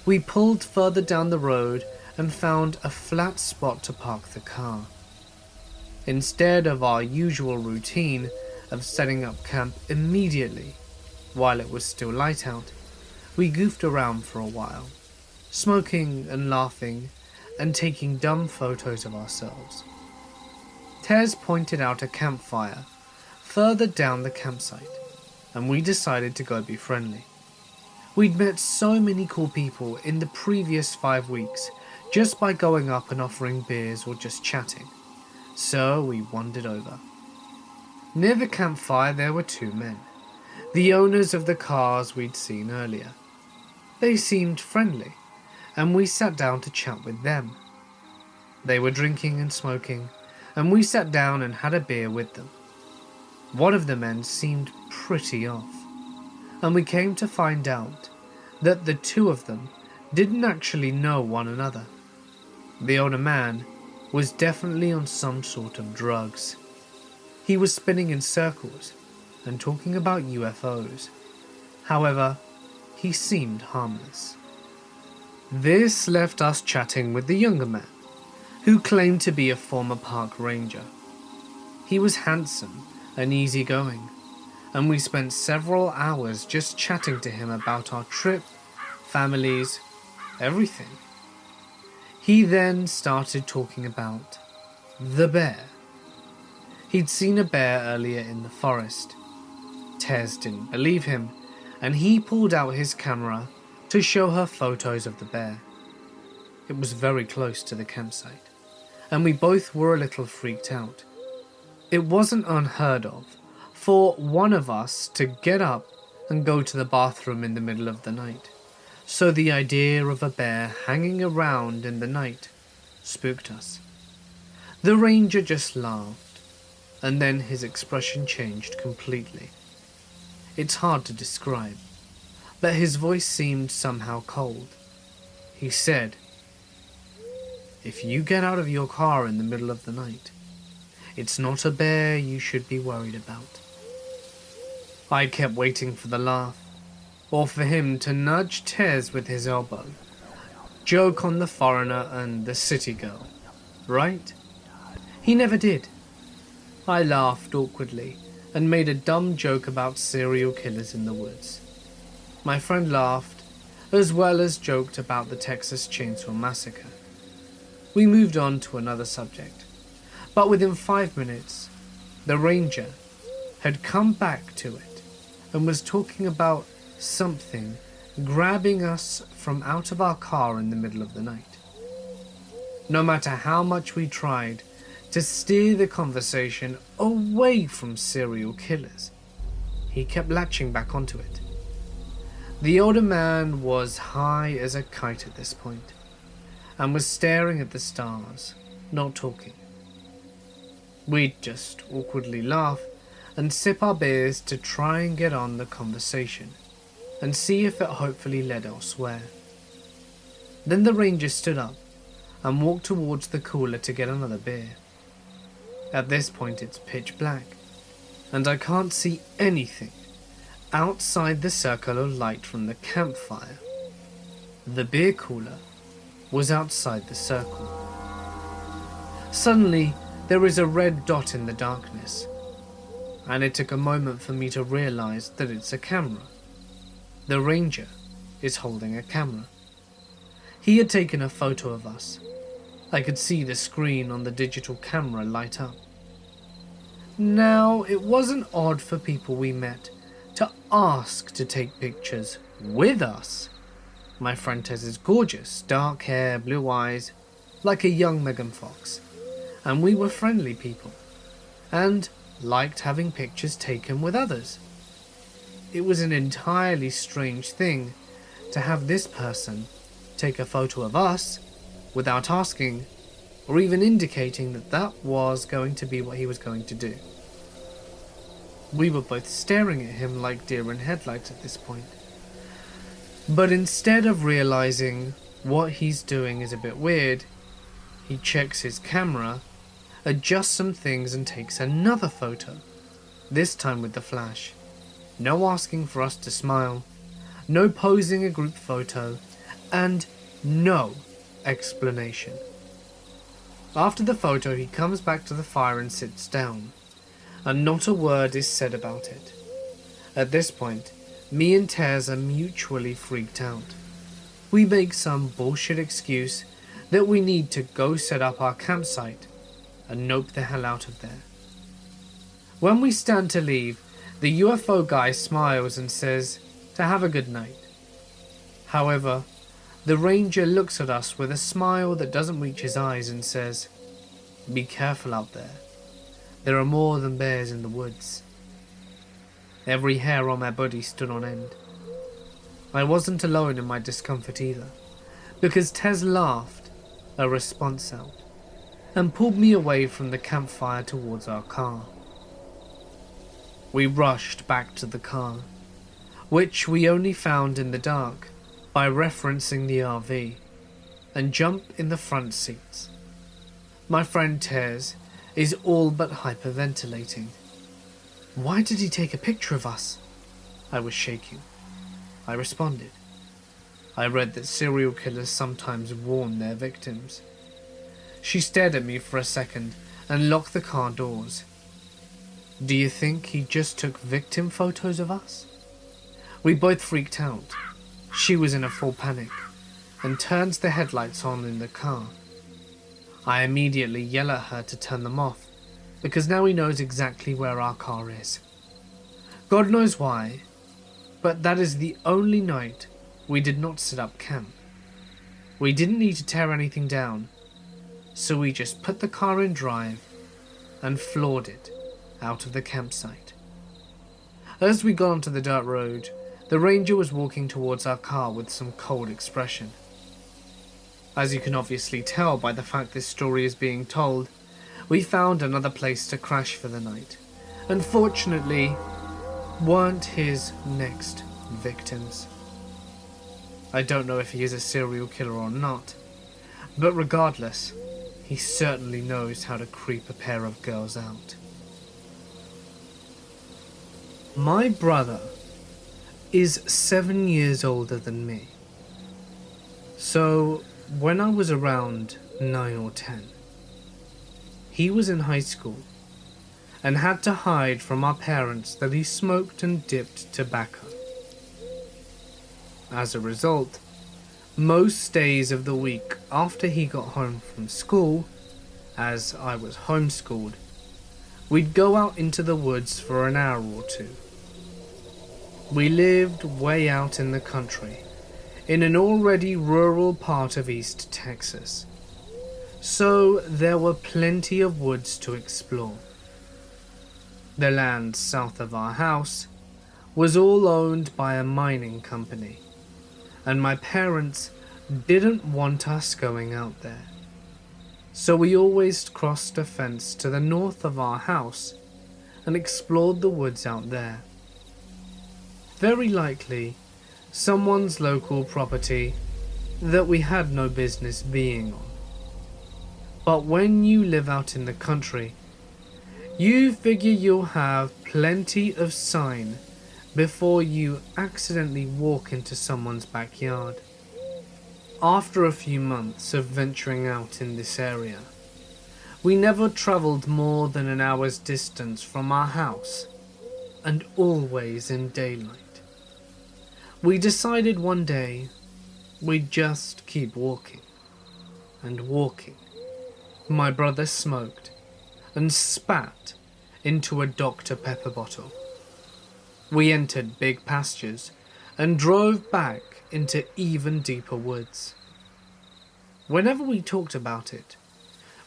we pulled further down the road and found a flat spot to park the car. Instead of our usual routine of setting up camp immediately while it was still light out, we goofed around for a while, smoking and laughing and taking dumb photos of ourselves. Tez pointed out a campfire further down the campsite, and we decided to go be friendly. We'd met so many cool people in the previous 5 weeks just by going up and offering beers or just chatting, so we wandered over. Near the campfire there were 2 men, the owners of the cars we'd seen earlier. They seemed friendly, and we sat down to chat with them. They were drinking and smoking, and we sat down and had a beer with them. One of the men seemed pretty off, and we came to find out that the 2 of them didn't actually know one another. The older man was definitely on some sort of drugs. He was spinning in circles and talking about UFOs. However, he seemed harmless. This left us chatting with the younger man, who claimed to be a former park ranger. He was handsome and easygoing, and we spent several hours just chatting to him about our trip, families, everything. He then started talking about the bear. He'd seen a bear earlier in the forest. Tez didn't believe him, and he pulled out his camera to show her photos of the bear. It was very close to the campsite, and we both were a little freaked out. It wasn't unheard of for one of us to get up and go to the bathroom in the middle of the night, so the idea of a bear hanging around in the night spooked us. The ranger just laughed, and then his expression changed completely. It's hard to describe, but his voice seemed somehow cold. He said, "If you get out of your car in the middle of the night, it's not a bear you should be worried about." I kept waiting for the laugh, or for him to nudge Tez with his elbow, joke on the foreigner and the city girl, right? He never did. I laughed awkwardly and made a dumb joke about serial killers in the woods. My friend laughed, as well as joked about the Texas Chainsaw Massacre. We moved on to another subject, but within 5 minutes, the ranger had come back to it and was talking about something grabbing us from out of our car in the middle of the night. No matter how much we tried to steer the conversation away from serial killers, he kept latching back onto it. The older man was high as a kite at this point, and was staring at the stars, not talking. We'd just awkwardly laugh and sip our beers to try and get on the conversation, and see if it hopefully led elsewhere. Then the ranger stood up and walked towards the cooler to get another beer. At this point it's pitch black, and I can't see anything outside the circle of light from the campfire. The beer cooler was outside the circle. Suddenly, there is a red dot in the darkness, and it took a moment for me to realize that it's a camera. The ranger is holding a camera. He had taken a photo of us. I could see the screen on the digital camera light up. Now, it wasn't odd for people we met to ask to take pictures with us. My friend Tez is gorgeous, dark hair, blue eyes, like a young Megan Fox, and we were friendly people, and liked having pictures taken with others. It was an entirely strange thing to have this person take a photo of us without asking or even indicating that that was going to be what he was going to do. We were both staring at him like deer in headlights at this point. But instead of realizing what he's doing is a bit weird, he checks his camera, adjusts some things and takes another photo, this time with the flash. No asking for us to smile, no posing a group photo, and no explanation. After the photo, he comes back to the fire and sits down, and not a word is said about it. At this point, me and Tez are mutually freaked out. We make some bullshit excuse that we need to go set up our campsite and nope the hell out of there. When we stand to leave, the UFO guy smiles and says to have a good night. However, the ranger looks at us with a smile that doesn't reach his eyes and says, "Be careful out there. There are more than bears in the woods." Every hair on my body stood on end. I wasn't alone in my discomfort either, because Tez laughed a response out and pulled me away from the campfire towards our car. We rushed back to the car, which we only found in the dark by referencing the RV, and jumped in the front seats. My friend Tez is all but hyperventilating. "Why did he take a picture of us?" I was shaking. I responded. I read that serial killers sometimes warn their victims. She stared at me for a second and locked the car doors. "Do you think he just took victim photos of us?" We both freaked out. She was in a full panic and turns the headlights on in the car. I immediately yell at her to turn them off, because now he knows exactly where our car is. God knows why, but that is the only night we did not set up camp. We didn't need to tear anything down, so we just put the car in drive and floored it out of the campsite. As we got onto the dirt road, the ranger was walking towards our car with some cold expression. As you can obviously tell by the fact this story is being told, we found another place to crash for the night, and fortunately, weren't his next victims. I don't know if he is a serial killer or not, but regardless, he certainly knows how to creep a pair of girls out. My brother is 7 years older than me, so when I was around 9 or 10, he was in high school and had to hide from our parents that he smoked and dipped tobacco. As a result, most days of the week after he got home from school, as I was homeschooled, we'd go out into the woods for an hour or two. We lived way out in the country, in an already rural part of East Texas, so there were plenty of woods to explore. The land south of our house was all owned by a mining company, and my parents didn't want us going out there. So we always crossed a fence to the north of our house and explored the woods out there. Very likely, someone's local property that we had no business being on. But when you live out in the country, you figure you'll have plenty of sign before you accidentally walk into someone's backyard. After a few months of venturing out in this area, we never traveled more than an hour's distance from our house, and always in daylight. We decided one day we'd just keep walking and walking. My brother smoked and spat into a Dr. Pepper bottle. We entered big pastures and drove back into even deeper woods. Whenever we talked about it,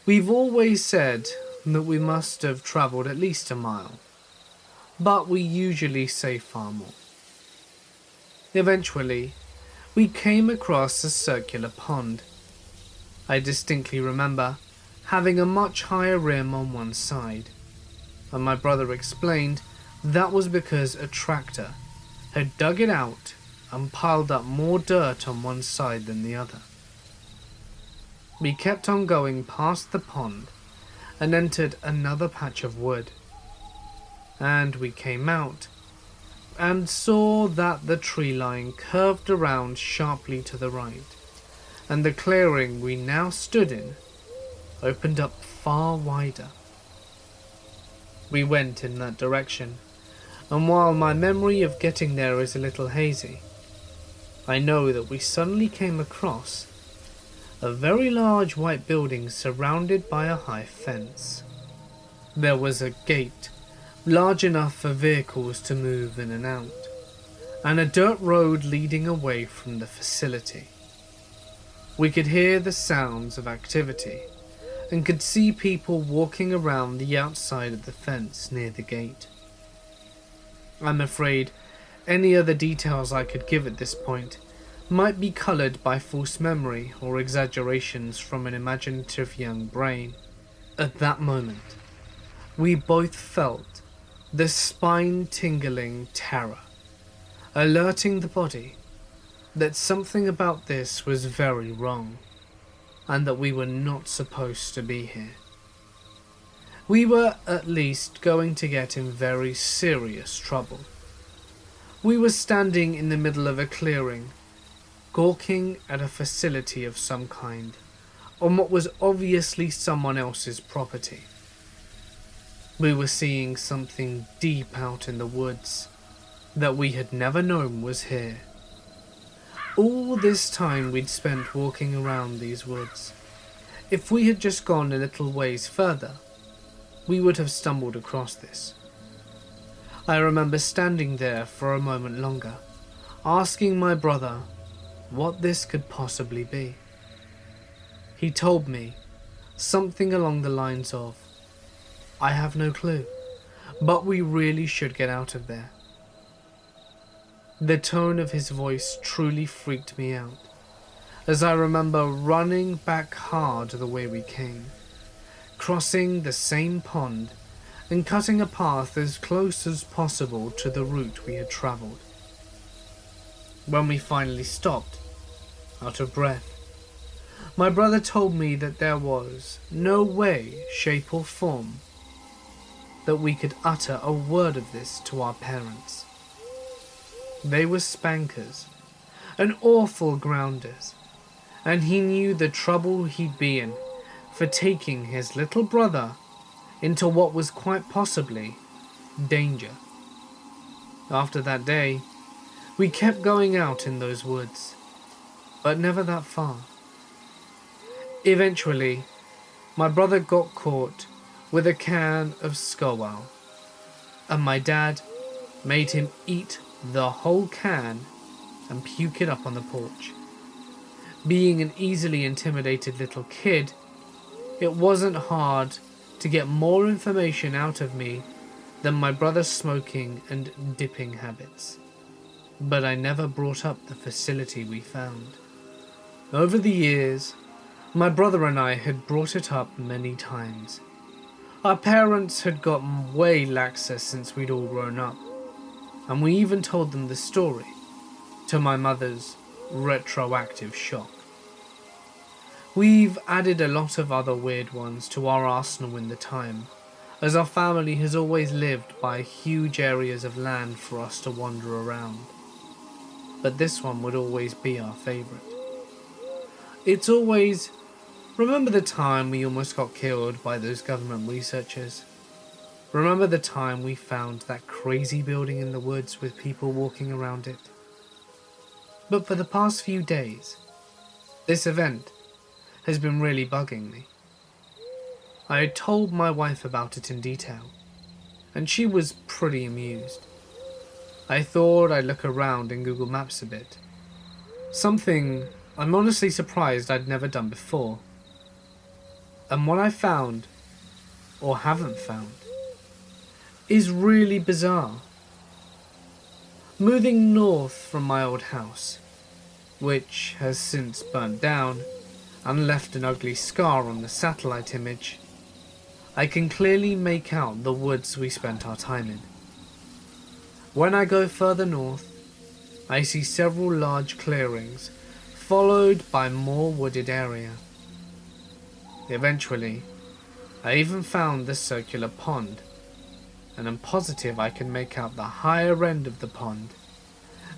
we've always said that we must have traveled at least a mile, but we usually say far more. Eventually, we came across a circular pond. I distinctly remember having a much higher rim on one side, and my brother explained that was because a tractor had dug it out and piled up more dirt on one side than the other. We kept on going past the pond and entered another patch of wood, and we came out and saw that the tree line curved around sharply to the right, and the clearing we now stood in opened up far wider. We went in that direction, and while my memory of getting there is a little hazy, I know that we suddenly came across a very large white building surrounded by a high fence. There was a gate large enough for vehicles to move in and out, and a dirt road leading away from the facility. We could hear the sounds of activity and could see people walking around the outside of the fence near the gate. I'm afraid any other details I could give at this point might be coloured by false memory or exaggerations from an imaginative young brain. At that moment, we both felt the spine-tingling terror, alerting the body that something about this was very wrong, and that we were not supposed to be here. We were at least going to get in very serious trouble. We were standing in the middle of a clearing, gawking at a facility of some kind, on what was obviously someone else's property. We were seeing something deep out in the woods that we had never known was here. All this time we'd spent walking around these woods. If we had just gone a little ways further, we would have stumbled across this. I remember standing there for a moment longer, asking my brother what this could possibly be. He told me something along the lines of, "I have no clue, but we really should get out of there." The tone of his voice truly freaked me out, as I remember running back hard the way we came, crossing the same pond and cutting a path as close as possible to the route we had travelled. When we finally stopped, out of breath, my brother told me that there was no way, shape or form that we could utter a word of this to our parents. They were spankers and awful grounders, and he knew the trouble he'd be in for taking his little brother into what was quite possibly danger. After that day, we kept going out in those woods, but never that far. Eventually, my brother got caught with a can of skull, and my dad made him eat the whole can and puke it up on the porch. Being an easily intimidated little kid, it wasn't hard to get more information out of me than my brother's smoking and dipping habits. But I never brought up the facility we found. Over the years, my brother and I had brought it up many times. Our parents had gotten way laxer since we'd all grown up, and we even told them the story, to my mother's retroactive shock. We've added a lot of other weird ones to our arsenal in the time, as our family has always lived by huge areas of land for us to wander around. But this one would always be our favourite. It's always, remember the time we almost got killed by those government researchers? Remember the time we found that crazy building in the woods with people walking around it? But for the past few days, this event has been really bugging me. I had told my wife about it in detail, and she was pretty amused. I thought I'd look around in Google Maps a bit. Something I'm honestly surprised I'd never done before. And what I found, or haven't found, is really bizarre. Moving north from my old house, which has since burnt down and left an ugly scar on the satellite image, I can clearly make out the woods we spent our time in. When I go further north, I see several large clearings, followed by more wooded area. Eventually, I even found the circular pond, and I'm positive I can make out the higher end of the pond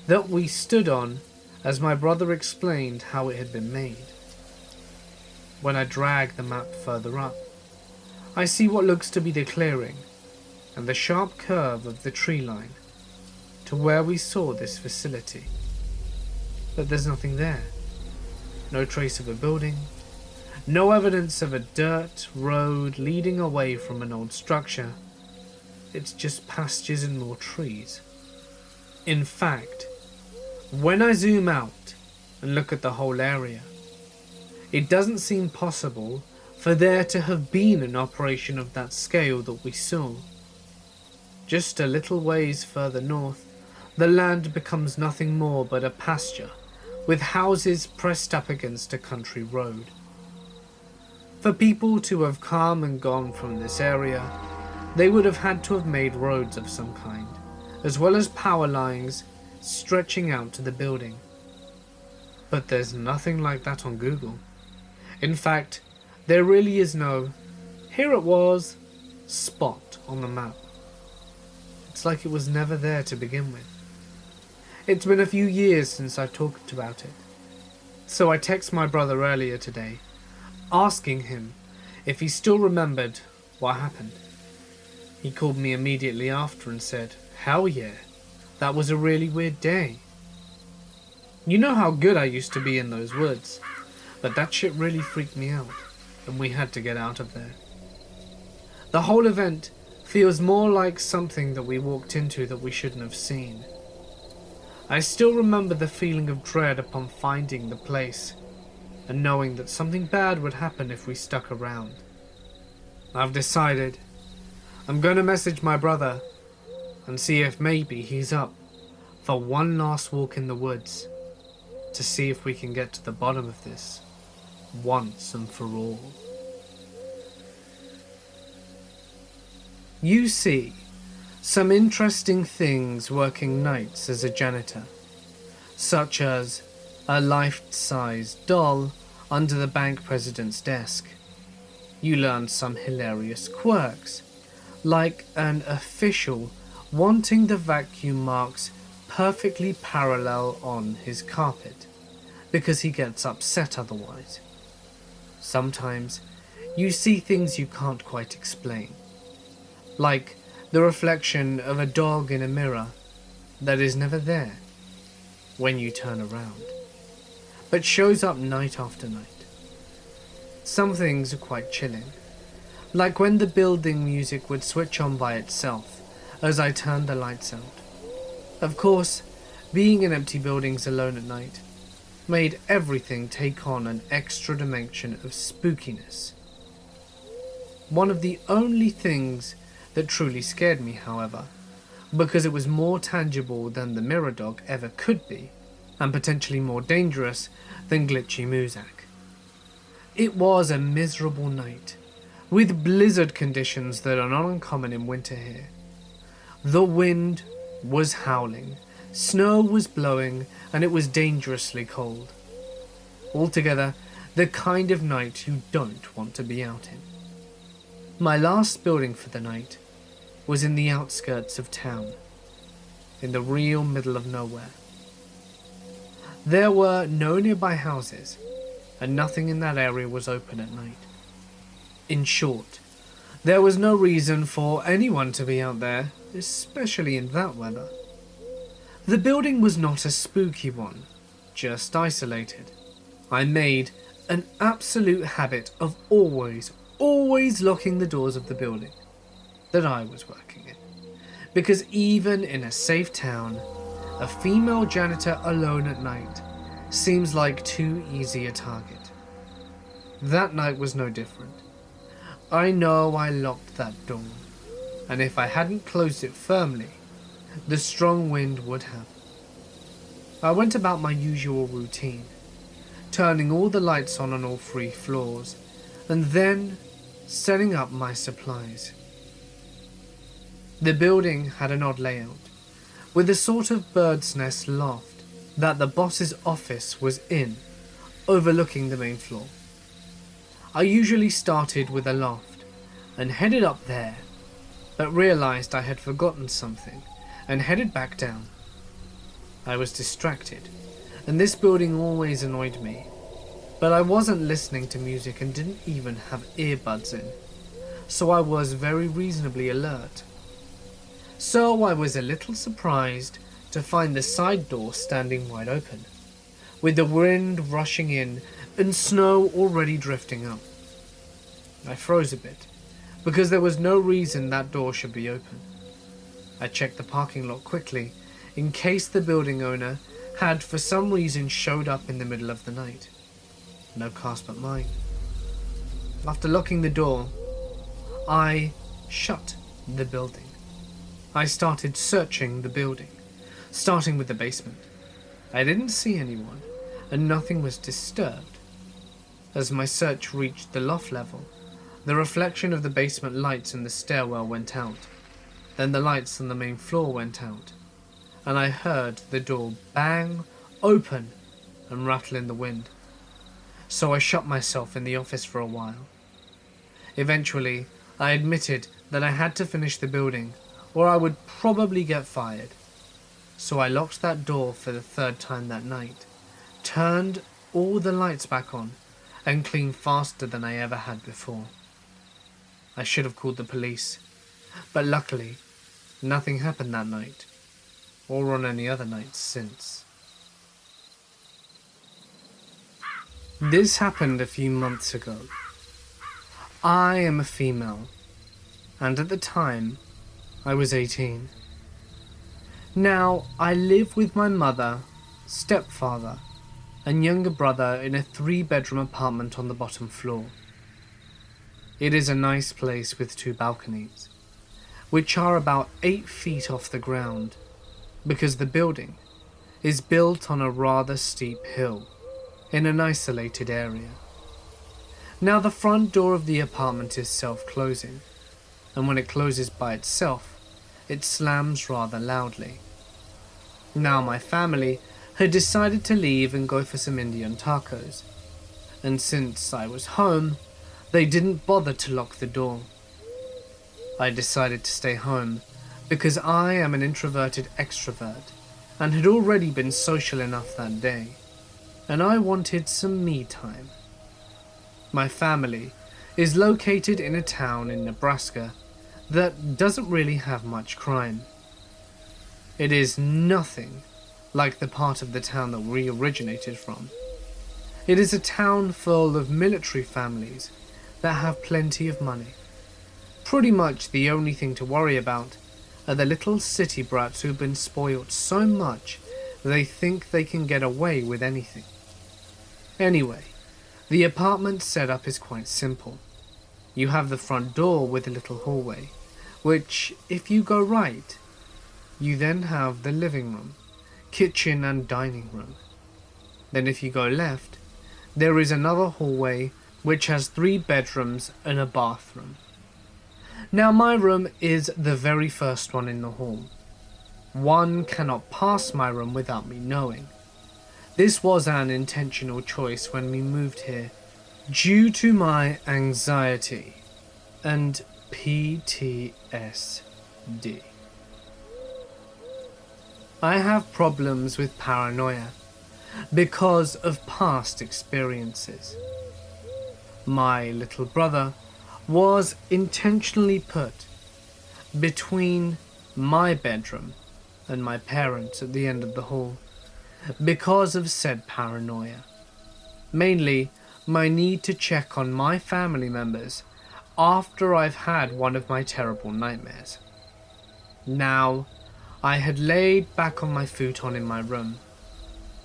that we stood on as my brother explained how it had been made. When I drag the map further up, I see what looks to be the clearing and the sharp curve of the tree line to where we saw this facility. But there's nothing there. No trace of a building, no evidence of a dirt road leading away from an old structure. It's just pastures and more trees. In fact, when I zoom out and look at the whole area, it doesn't seem possible for there to have been an operation of that scale that we saw. Just a little ways further north, the land becomes nothing more but a pasture, with houses pressed up against a country road. For people to have come and gone from this area, they would have had to have made roads of some kind, as well as power lines stretching out to the building. But there's nothing like that on Google. In fact, there really is no, here it was, spot on the map. It's like it was never there to begin with. It's been a few years since I've talked about it, so I texted my brother earlier today, asking him if he still remembered what happened. He called me immediately after and said, "Hell yeah, that was a really weird day. You know how good I used to be in those woods, but that shit really freaked me out, and we had to get out of there." The whole event feels more like something that we walked into that we shouldn't have seen. I still remember the feeling of dread upon finding the place, and knowing that something bad would happen if we stuck around. I've decided I'm going to message my brother and see if maybe he's up for one last walk in the woods to see if we can get to the bottom of this once and for all. You see some interesting things working nights as a janitor, such as a life-size doll under the bank president's desk. You learn some hilarious quirks, like an official wanting the vacuum marks perfectly parallel on his carpet, because he gets upset otherwise. Sometimes you see things you can't quite explain, like the reflection of a dog in a mirror that is never there when you turn around, but shows up night after night. Some things are quite chilling, like when the building music would switch on by itself as I turned the lights out. Of course, being in empty buildings alone at night made everything take on an extra dimension of spookiness. One of the only things that truly scared me, however, because it was more tangible than the mirror dog ever could be, and potentially more dangerous than Glitchy Muzak. It was a miserable night, with blizzard conditions that are not uncommon in winter here. The wind was howling, snow was blowing, and it was dangerously cold. Altogether, the kind of night you don't want to be out in. My last building for the night was in the outskirts of town, in the real middle of nowhere. There were no nearby houses, and nothing in that area was open at night. In short, there was no reason for anyone to be out there, especially in that weather. The building was not a spooky one, just isolated. I made an absolute habit of always locking the doors of the building that I was working in, because even in a safe town, a female janitor alone at night seems like too easy a target. That night was no different. I know I locked that door, and if I hadn't closed it firmly, the strong wind would have. I went about my usual routine, turning all the lights on all 3 floors, and then setting up my supplies. The building had an odd layout, with a sort of bird's nest loft that the boss's office was in, overlooking the main floor. I usually started with a loft and headed up there, but realized I had forgotten something and headed back down. I was distracted, and this building always annoyed me, but I wasn't listening to music and didn't even have earbuds in, so I was very reasonably alert. So I was a little surprised to find the side door standing wide open, with the wind rushing in and snow already drifting up. I froze a bit, because there was no reason that door should be open. I checked the parking lot quickly, in case the building owner had for some reason showed up in the middle of the night. No cars but mine. After locking the door, I shut the building. I started searching the building, starting with the basement. I didn't see anyone, and nothing was disturbed. As my search reached the loft level, the reflection of the basement lights in the stairwell went out. Then the lights on the main floor went out, and I heard the door bang open and rattle in the wind. So I shut myself in the office for a while. Eventually, I admitted that I had to finish the building, or I would probably get fired. So I locked that door for the 3rd time that night, turned all the lights back on, and cleaned faster than I ever had before. I should have called the police, but luckily, nothing happened that night, or on any other nights since. This happened a few months ago. I am a female, and at the time, I was 18. Now, I live with my mother, stepfather, and younger brother in a 3-bedroom apartment on the bottom floor. It is a nice place with 2 balconies, which are about 8 feet off the ground, because the building is built on a rather steep hill in an isolated area. Now, the front door of the apartment is self-closing, and when it closes by itself, it slams rather loudly. Now, my family had decided to leave and go for some Indian tacos, and since I was home, they didn't bother to lock the door. I decided to stay home because I am an introverted extrovert and had already been social enough that day, and I wanted some me time. My family is located in a town in Nebraska that doesn't really have much crime. It is nothing like the part of the town that we originated from. It is a town full of military families that have plenty of money. Pretty much the only thing to worry about are the little city brats who've been spoilt so much they think they can get away with anything. Anyway, the apartment setup is quite simple. You have the front door with a little hallway, which, if you go right, you then have the living room, kitchen and dining room. Then if you go left, there is another hallway which has 3 bedrooms and a bathroom. Now my room is the very first one in the hall. One cannot pass my room without me knowing. This was an intentional choice when we moved here, due to my anxiety and PTSD. I have problems with paranoia because of past experiences. My little brother was intentionally put between my bedroom and my parents at the end of the hall because of said paranoia. Mainly, my need to check on my family members after I've had one of my terrible nightmares. Now, I had laid back on my futon in my room,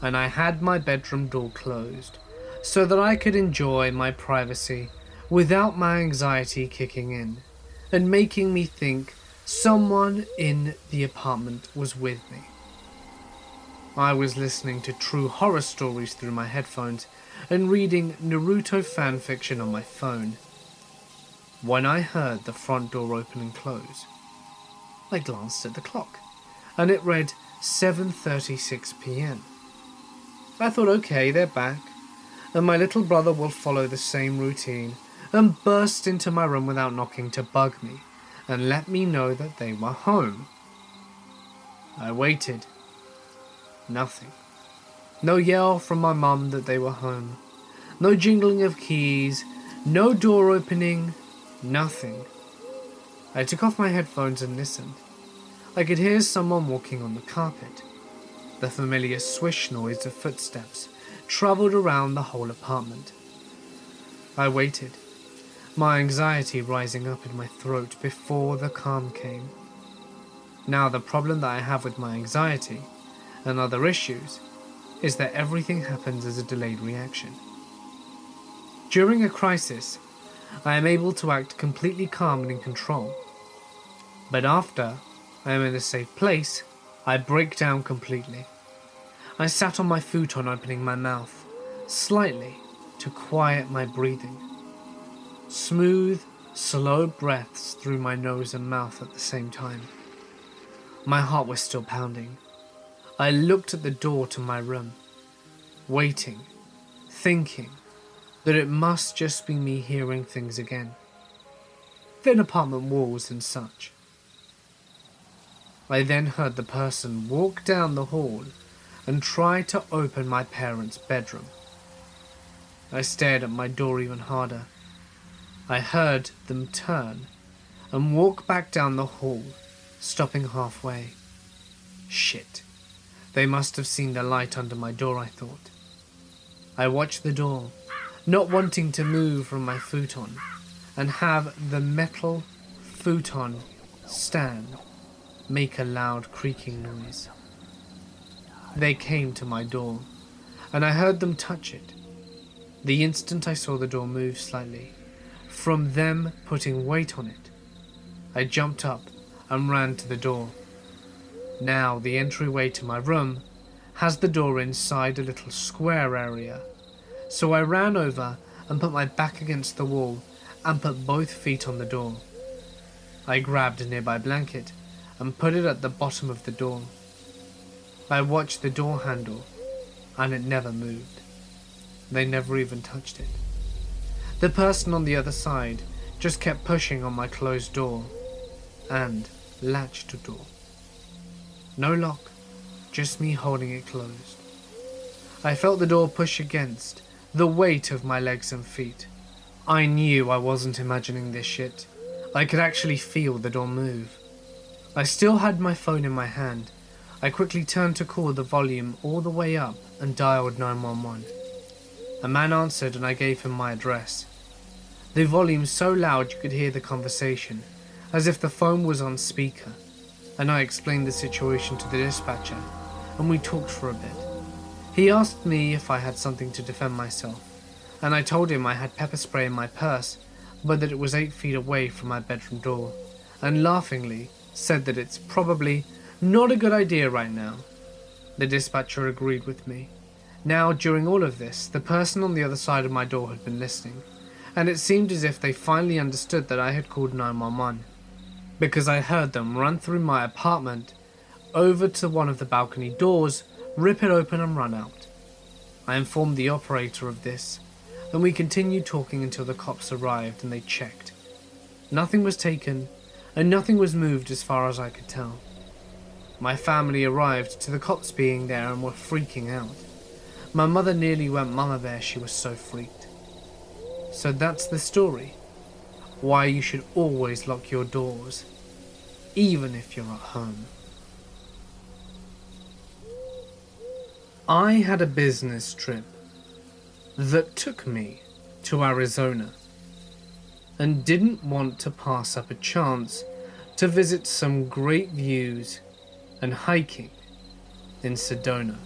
and I had my bedroom door closed so that I could enjoy my privacy without my anxiety kicking in and making me think someone in the apartment was with me. I was listening to true horror stories through my headphones and reading Naruto fanfiction on my phone when I heard the front door open and close. I glanced at the clock and it read 7:36 p.m. I thought, okay, they're back, and my little brother will follow the same routine and burst into my room without knocking to bug me and let me know that they were home. I waited. Nothing. No yell from my mum that they were home. No jingling of keys. No door opening. Nothing. I took off my headphones and listened. I could hear someone walking on the carpet. The familiar swish noise of footsteps travelled around the whole apartment. I waited, my anxiety rising up in my throat before the calm came. Now the problem that I have with my anxiety and other issues is that everything happens as a delayed reaction. During a crisis, I am able to act completely calm and in control. But after I am in a safe place, I break down completely. I sat on my futon opening my mouth, slightly, to quiet my breathing. Smooth, slow breaths through my nose and mouth at the same time. My heart was still pounding. I looked at the door to my room, waiting, thinking that it must just be me hearing things again. Thin apartment walls and such. I then heard the person walk down the hall and try to open my parents' bedroom. I stared at my door even harder. I heard them turn and walk back down the hall, stopping halfway. Shit. They must have seen the light under my door, I thought. I watched the door, not wanting to move from my futon, and have the metal futon stand make a loud creaking noise. They came to my door, and I heard them touch it. The instant I saw the door move slightly, from them putting weight on it, I jumped up and ran to the door. Now the entryway to my room has the door inside a little square area, so I ran over and put my back against the wall and put both feet on the door. I grabbed a nearby blanket and put it at the bottom of the door. I watched the door handle, and it never moved. They never even touched it. The person on the other side just kept pushing on my closed door and latched door. No lock, just me holding it closed. I felt the door push against the weight of my legs and feet. I knew I wasn't imagining this shit. I could actually feel the door move. I still had my phone in my hand. I quickly turned to call the volume all the way up and dialed 911. A man answered and I gave him my address. The volume so loud you could hear the conversation, as if the phone was on speaker, and I explained the situation to the dispatcher, and we talked for a bit. He asked me if I had something to defend myself, and I told him I had pepper spray in my purse, but that it was 8 feet away from my bedroom door, and laughingly said that it's probably not a good idea right now. The dispatcher agreed with me. Now, during all of this, the person on the other side of my door had been listening, and it seemed as if they finally understood that I had called 911, because I heard them run through my apartment, over to one of the balcony doors, rip it open and run out. I informed the operator of this, and we continued talking until the cops arrived and they checked. Nothing was taken, and nothing was moved as far as I could tell. My family arrived to the cops being there and were freaking out. My mother nearly went mama bear, she was so freaked. So that's the story. Why you should always lock your doors, even if you're at home. I had a business trip that took me to Arizona and didn't want to pass up a chance to visit some great views and hiking in Sedona.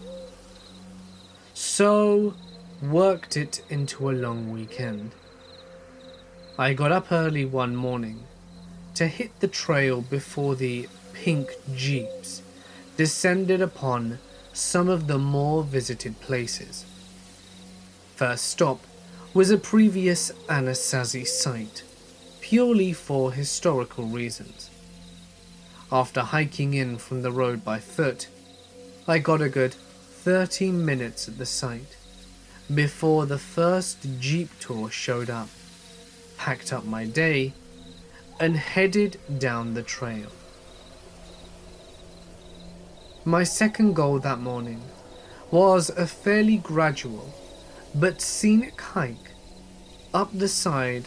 So, worked it into a long weekend. I got up early one morning to hit the trail before the pink jeeps descended upon some of the more visited places. First stop was a previous Anasazi site, purely for historical reasons. After hiking in from the road by foot, I got a good 30 minutes at the site before the first jeep tour showed up, packed up my day, and headed down the trail. My second goal that morning was a fairly gradual but scenic hike up the side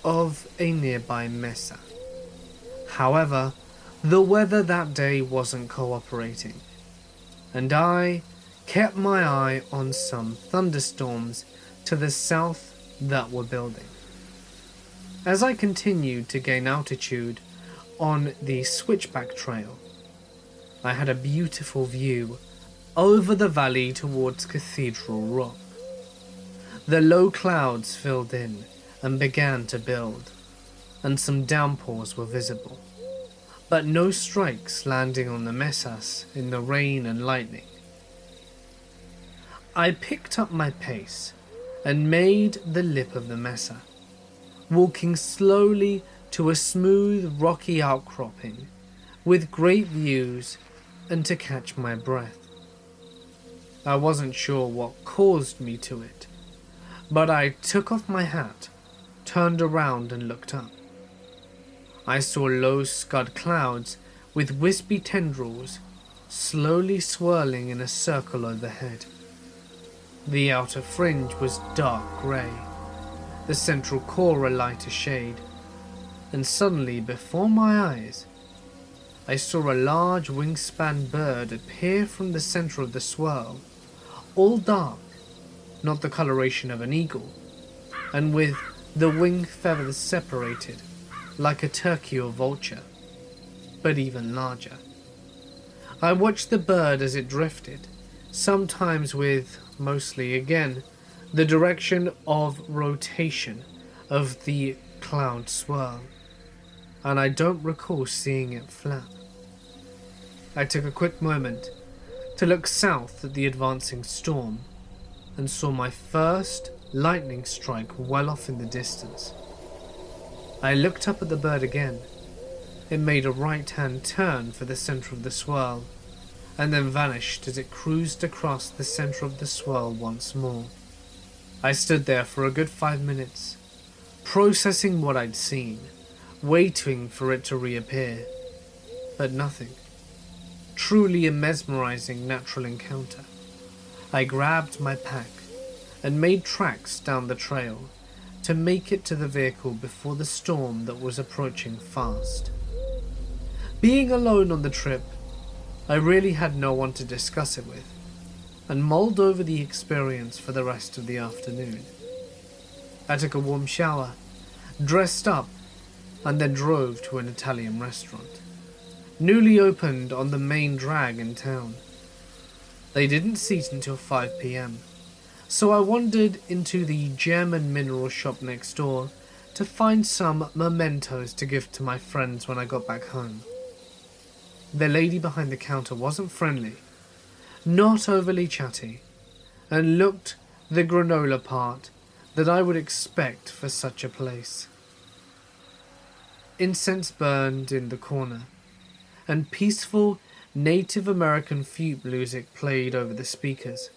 of a nearby mesa. However, the weather that day wasn't cooperating, and I kept my eye on some thunderstorms to the south that were building. As I continued to gain altitude on the switchback trail, I had a beautiful view over the valley towards Cathedral Rock. The low clouds filled in and began to build, and some downpours were visible, but no strikes landing on the mesas in the rain and lightning. I picked up my pace and made the lip of the mesa, walking slowly to a smooth rocky outcropping with great views and to catch my breath. I wasn't sure what caused me to it, but I took off my hat, turned around and looked up. I saw low scud clouds with wispy tendrils slowly swirling in a circle overhead. The outer fringe was dark grey, the central core a lighter shade, and suddenly before my eyes I saw a large wingspan bird appear from the center of the swirl, all dark, not the coloration of an eagle, and with the wing feathers separated like a turkey or vulture, but even larger. I watched the bird as it drifted, sometimes with, mostly again, the direction of rotation of the cloud swirl, and I don't recall seeing it flap. I took a quick moment to look south at the advancing storm and saw my first lightning strike well off in the distance. I looked up at the bird again. It made a right-hand turn for the center of the swirl and then vanished as it cruised across the center of the swirl once more. I stood there for a good 5 minutes, processing what I'd seen, waiting for it to reappear, but nothing. Truly a mesmerizing natural encounter. I grabbed my pack and made tracks down the trail to make it to the vehicle before the storm that was approaching fast. Being alone on the trip, I really had no one to discuss it with, and mulled over the experience for the rest of the afternoon. I took a warm shower, dressed up, and then drove to an Italian restaurant. newly opened on the main drag in town. They didn't seat until 5 p.m, so I wandered into the gem and mineral shop next door to find some mementos to give to my friends when I got back home. The lady behind the counter wasn't friendly, not overly chatty, and looked the granola part that I would expect for such a place. Incense burned in the corner, and peaceful Native American flute music played over the speakers.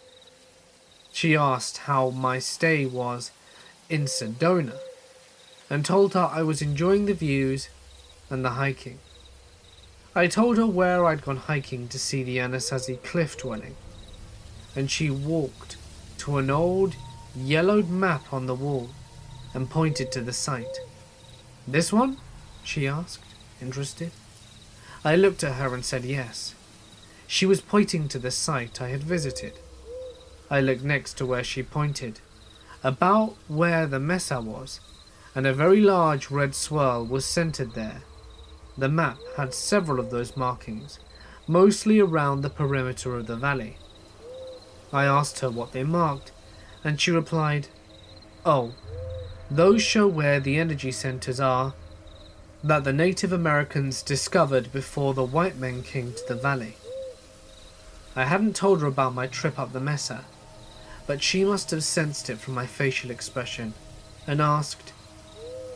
She asked how my stay was in Sedona, and told her I was enjoying the views and the hiking. I told her where I'd gone hiking to see the Anasazi cliff dwelling, and she walked to an old yellowed map on the wall and pointed to the site. "This one?" she asked, interested. I looked at her and said yes. She was pointing to the site I had visited. I looked next to where she pointed, about where the mesa was, and a very large red swirl was centered there. The map had several of those markings, mostly around the perimeter of the valley. I asked her what they marked, and she replied, "Oh, those show where the energy centers are that the Native Americans discovered before the white men came to the valley." I hadn't told her about my trip up the mesa, but she must have sensed it from my facial expression and asked,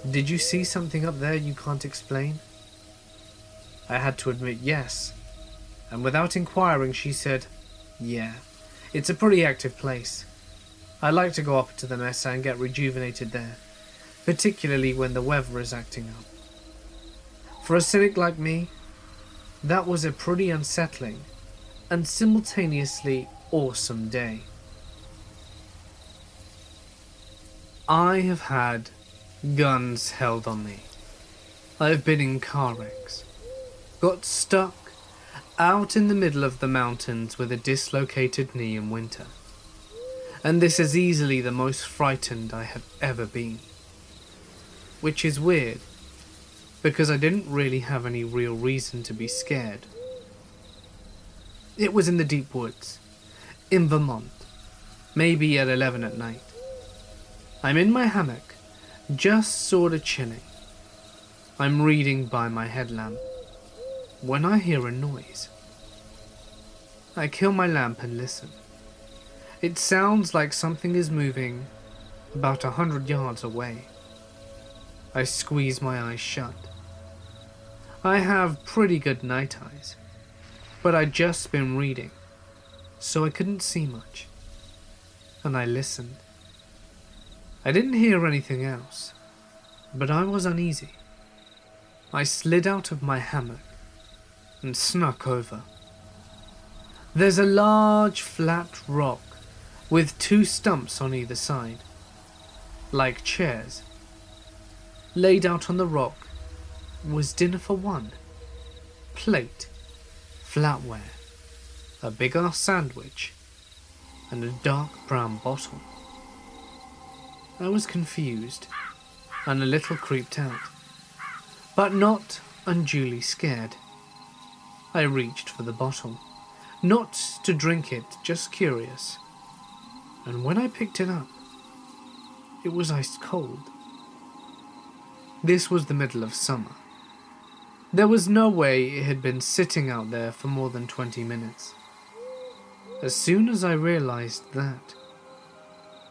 "Did you see something up there you can't explain?" I had to admit yes, and without inquiring she said, "Yeah, it's a pretty active place. I like to go up to the mesa and get rejuvenated there, particularly when the weather is acting up." For a cynic like me, that was a pretty unsettling and simultaneously awesome day. I have had guns held on me. I have been in car wrecks, got stuck out in the middle of the mountains with a dislocated knee in winter, and this is easily the most frightened I have ever been. Which is weird, because I didn't really have any real reason to be scared. It was in the deep woods, in Vermont, maybe at 11 at night. I'm in my hammock, just sorta chilling. I'm reading by my headlamp, when I hear a noise. I kill my lamp and listen. It sounds like something is moving about 100 yards away. I squeeze my eyes shut. I have pretty good night eyes, but I'd just been reading, so I couldn't see much. And I listened. I didn't hear anything else, but I was uneasy. I slid out of my hammock and snuck over. There's a large flat rock with two stumps on either side, like chairs. Laid out on the rock was dinner for one. Plate, flatware, a big-ass sandwich, and a dark brown bottle. I was confused and a little creeped out, but not unduly scared. I reached for the bottle, not to drink it, just curious. And when I picked it up, it was ice cold. This was the middle of summer. There was no way it had been sitting out there for more than 20 minutes. As soon as I realized that,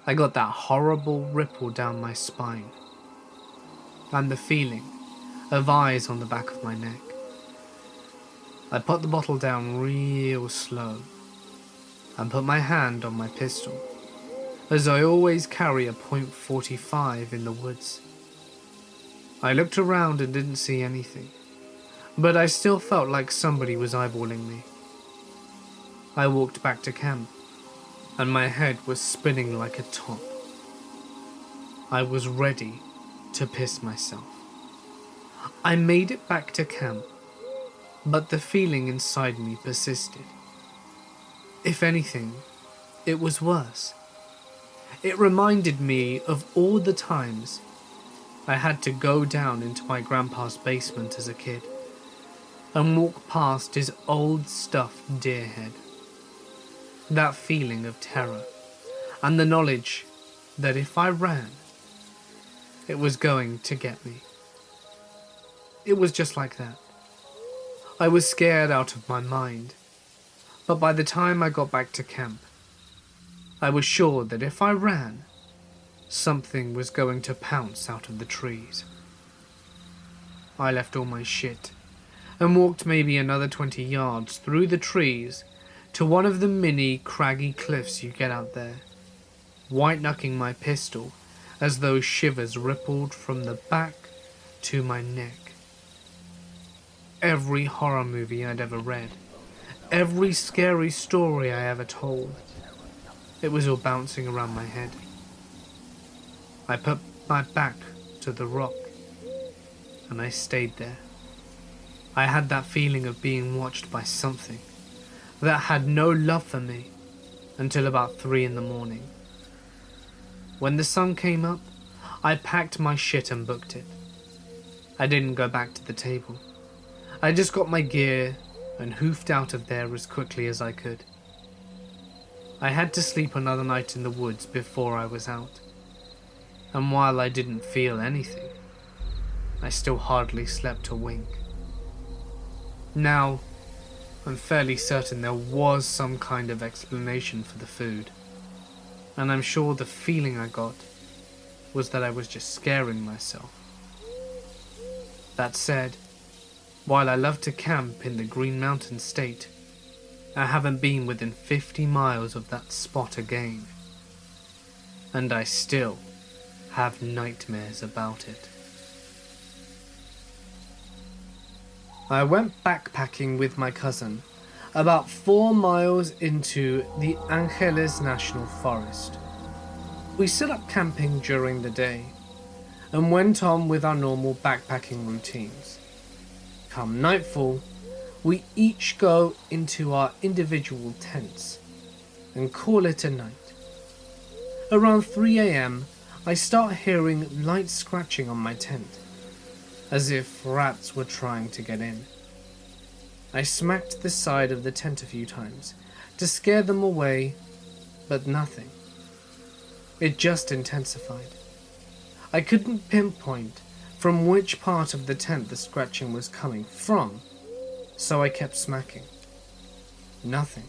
I got that horrible ripple down my spine, and the feeling of eyes on the back of my neck. I put the bottle down real slow, and put my hand on my pistol, as I always carry a .45 in the woods. I looked around and didn't see anything, but I still felt like somebody was eyeballing me. I walked back to camp, and my head was spinning like a top. I was ready to piss myself. I made it back to camp, but the feeling inside me persisted. If anything, it was worse. It reminded me of all the times I had to go down into my grandpa's basement as a kid, and walk past his old stuffed deer head. That feeling of terror, and the knowledge that if I ran, it was going to get me. It was just like that. I was scared out of my mind, but by the time I got back to camp, I was sure that if I ran, something was going to pounce out of the trees. I left all my shit and walked maybe another 20 yards through the trees to one of the mini craggy cliffs you get out there, white-knucking my pistol as those shivers rippled from the back to my neck. Every horror movie I'd ever read, every scary story I ever told, it was all bouncing around my head. I put my back to the rock, and I stayed there. I had that feeling of being watched by something that had no love for me until about 3 in the morning. When the sun came up, I packed my shit and booked it. I didn't go back to the table. I just got my gear and hoofed out of there as quickly as I could. I had to sleep another night in the woods before I was out. And while I didn't feel anything, I still hardly slept a wink. Now, I'm fairly certain there was some kind of explanation for the food, and I'm sure the feeling I got was that I was just scaring myself. That said, while I love to camp in the Green Mountain State, I haven't been within 50 miles of that spot again, and I still have nightmares about it. I went backpacking with my cousin about 4 miles into the Angeles National Forest. We set up camping during the day and went on with our normal backpacking routines. Come nightfall, we each go into our individual tents and call it a night. Around 3 a.m, I start hearing light scratching on my tent, as if rats were trying to get in. I smacked the side of the tent a few times to scare them away, but nothing. It just intensified. I couldn't pinpoint from which part of the tent the scratching was coming from, so I kept smacking. Nothing.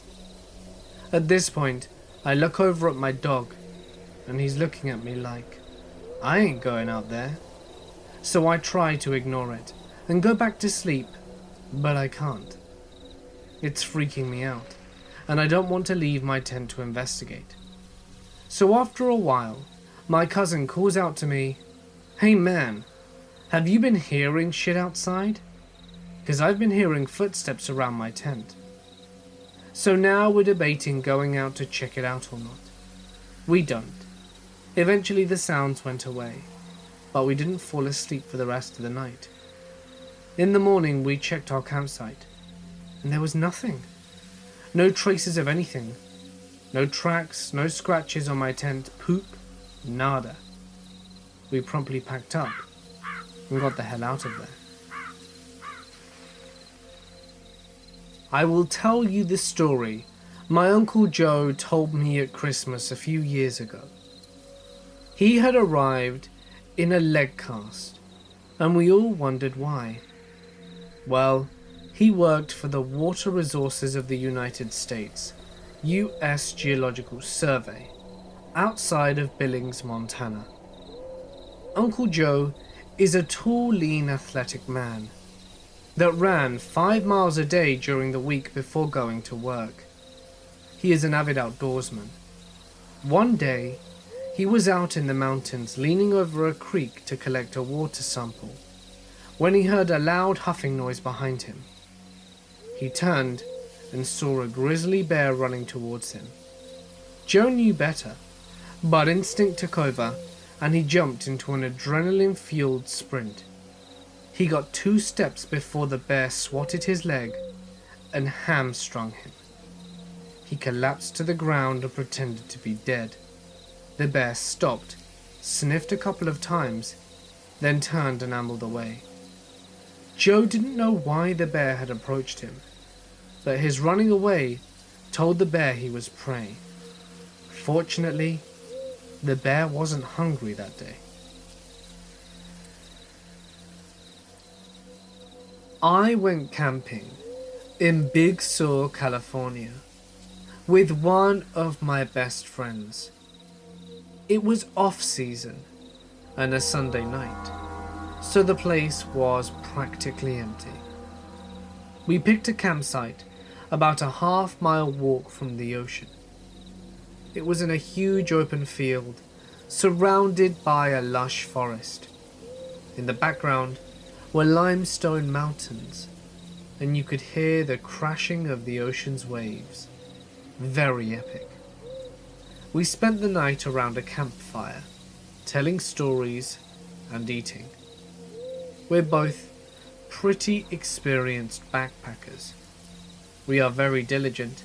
At this point, I look over at my dog, and he's looking at me like, I ain't going out there. So I try to ignore it and go back to sleep, but I can't. It's freaking me out, and I don't want to leave my tent to investigate. So after a while, my cousin calls out to me, "Hey man, have you been hearing shit outside? Because I've been hearing footsteps around my tent." So now we're debating going out to check it out or not. We don't. Eventually the sounds went away, but we didn't fall asleep for the rest of the night. In the morning we checked our campsite, and there was nothing. No traces of anything. No tracks, no scratches on my tent, poop, nada. We promptly packed up and got the hell out of there. I will tell you the story my Uncle Joe told me at Christmas a few years ago. He had arrived in a leg cast, and we all wondered why. Well, he worked for the Water Resources of the United States, U.S. Geological Survey, outside of Billings, Montana. Uncle Joe is a tall, lean, athletic man that ran 5 miles a day during the week before going to work. He is an avid outdoorsman. One day, he was out in the mountains leaning over a creek to collect a water sample when he heard a loud huffing noise behind him. He turned and saw a grizzly bear running towards him. Joe knew better, but instinct took over and he jumped into an adrenaline-fueled sprint. He got 2 steps before the bear swatted his leg and hamstrung him. He collapsed to the ground and pretended to be dead. The bear stopped, sniffed a couple of times, then turned and ambled away. Joe didn't know why the bear had approached him, but his running away told the bear he was prey. Fortunately, the bear wasn't hungry that day. I went camping in Big Sur, California, with one of my best friends. It was off-season and a Sunday night, so the place was practically empty. We picked a campsite about a half-mile walk from the ocean. It was in a huge open field, surrounded by a lush forest. In the background were limestone mountains, and you could hear the crashing of the ocean's waves. Very epic. We spent the night around a campfire, telling stories and eating. We're both pretty experienced backpackers. We are very diligent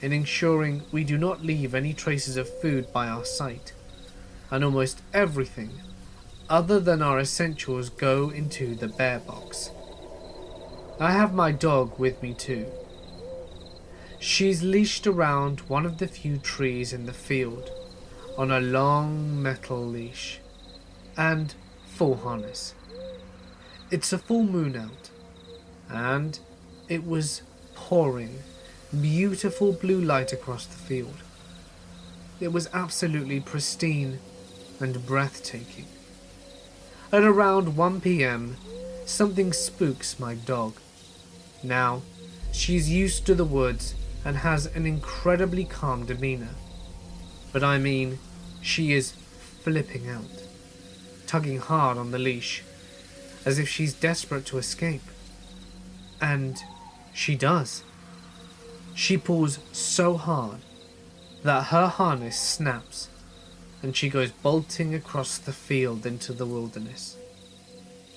in ensuring we do not leave any traces of food by our side, and almost everything other than our essentials go into the bear box. I have my dog with me too. She's leashed around one of the few trees in the field on a long metal leash and full harness. It's a full moon out, and it was pouring beautiful blue light across the field. It was absolutely pristine and breathtaking. At around 1 p.m, something spooks my dog. Now, she's used to the woods and has an incredibly calm demeanor. But I mean, she is flipping out, tugging hard on the leash, as if she's desperate to escape. And she does. She pulls so hard that her harness snaps and she goes bolting across the field into the wilderness.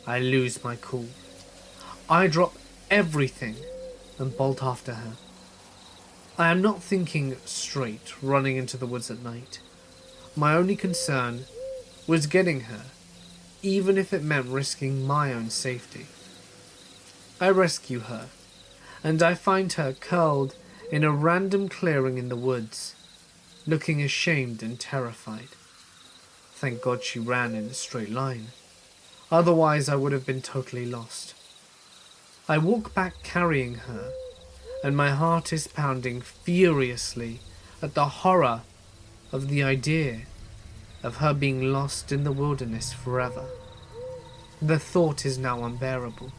I lose my cool. I drop everything and bolt after her. I am not thinking straight running into the woods at night. My only concern was getting her, even if it meant risking my own safety. I rescue her, and I find her curled in a random clearing in the woods, looking ashamed and terrified. Thank God she ran in a straight line. Otherwise I would have been totally lost. I walk back carrying her, and my heart is pounding furiously at the horror of the idea of her being lost in the wilderness forever. The thought is now unbearable.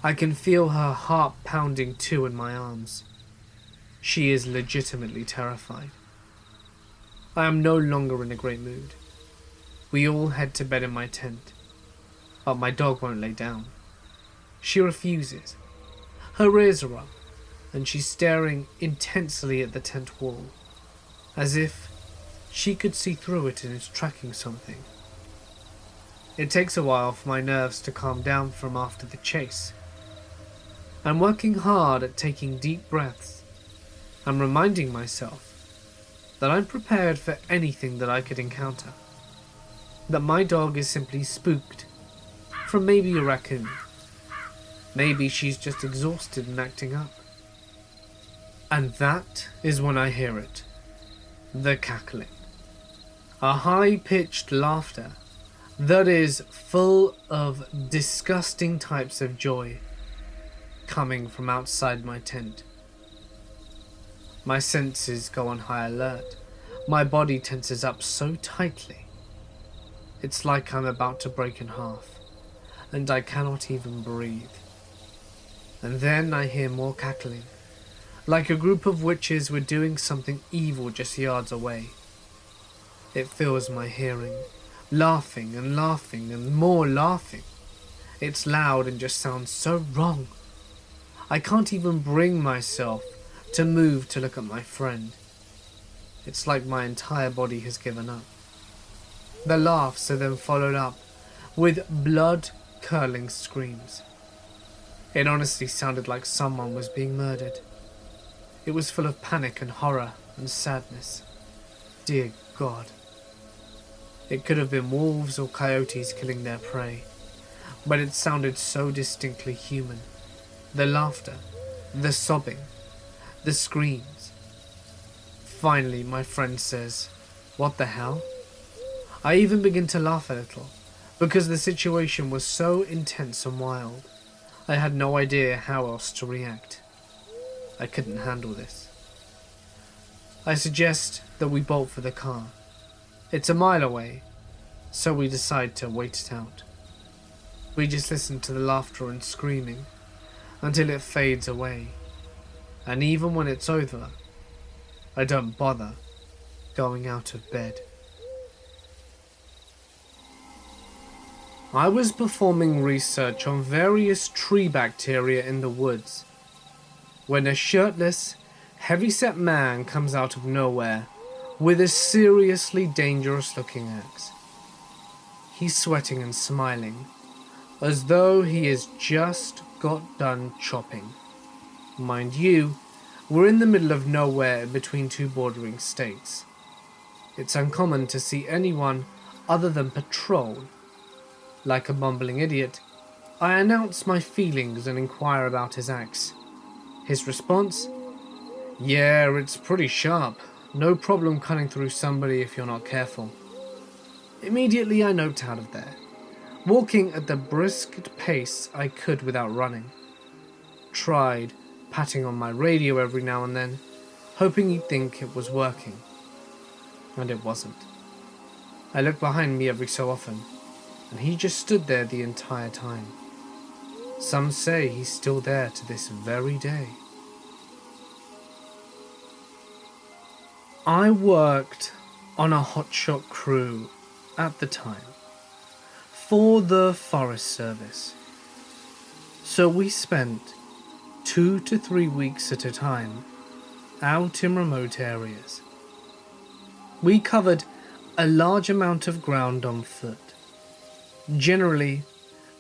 I can feel her heart pounding too in my arms. She is legitimately terrified. I am no longer in a great mood. We all head to bed in my tent, but my dog won't lay down. She refuses. Her ears are up, and she's staring intensely at the tent wall, as if she could see through it and is tracking something. It takes a while for my nerves to calm down from after the chase. I'm working hard at taking deep breaths. I'm reminding myself that I'm prepared for anything that I could encounter. That my dog is simply spooked from maybe a raccoon. Maybe she's just exhausted and acting up. And that is when I hear it. The cackling. A high-pitched laughter that is full of disgusting types of joy coming from outside my tent. My senses go on high alert. My body tenses up so tightly. It's like I'm about to break in half, and I cannot even breathe. And then I hear more cackling, like a group of witches were doing something evil just yards away. It fills my hearing, laughing and more laughing. It's loud and just sounds so wrong. I can't even bring myself to move to look at my friend. It's like my entire body has given up. The laughs are then followed up with blood-curdling screams. It honestly sounded like someone was being murdered. It was full of panic and horror and sadness. Dear God. It could have been wolves or coyotes killing their prey, but it sounded so distinctly human. The laughter, the sobbing, the screams. Finally, my friend says, "What the hell?" I even begin to laugh a little, because the situation was so intense and wild. I had no idea how else to react. I couldn't handle this. I suggest that we bolt for the car. It's a mile away, so we decide to wait it out. We just listen to the laughter and screaming until it fades away, and even when it's over, I don't bother going out of bed. I was performing research on various tree bacteria in the woods when a shirtless, heavy-set man comes out of nowhere with a seriously dangerous-looking axe. He's sweating and smiling, as though he has just got done chopping. Mind you, we're in the middle of nowhere between two bordering states. It's uncommon to see anyone other than patrol. Like a bumbling idiot, I announce my feelings and inquire about his axe. His response? "Yeah, it's pretty sharp. No problem cutting through somebody if you're not careful." Immediately I noped out of there, walking at the brisk pace I could without running. Tried patting on my radio every now and then, hoping he'd think it was working. And it wasn't. I looked behind me every so often, and he just stood there the entire time. Some say he's still there to this very day. I worked on a hotshot crew at the time for the Forest Service, so we spent 2 to 3 weeks at a time out in remote areas. We covered a large amount of ground on foot, generally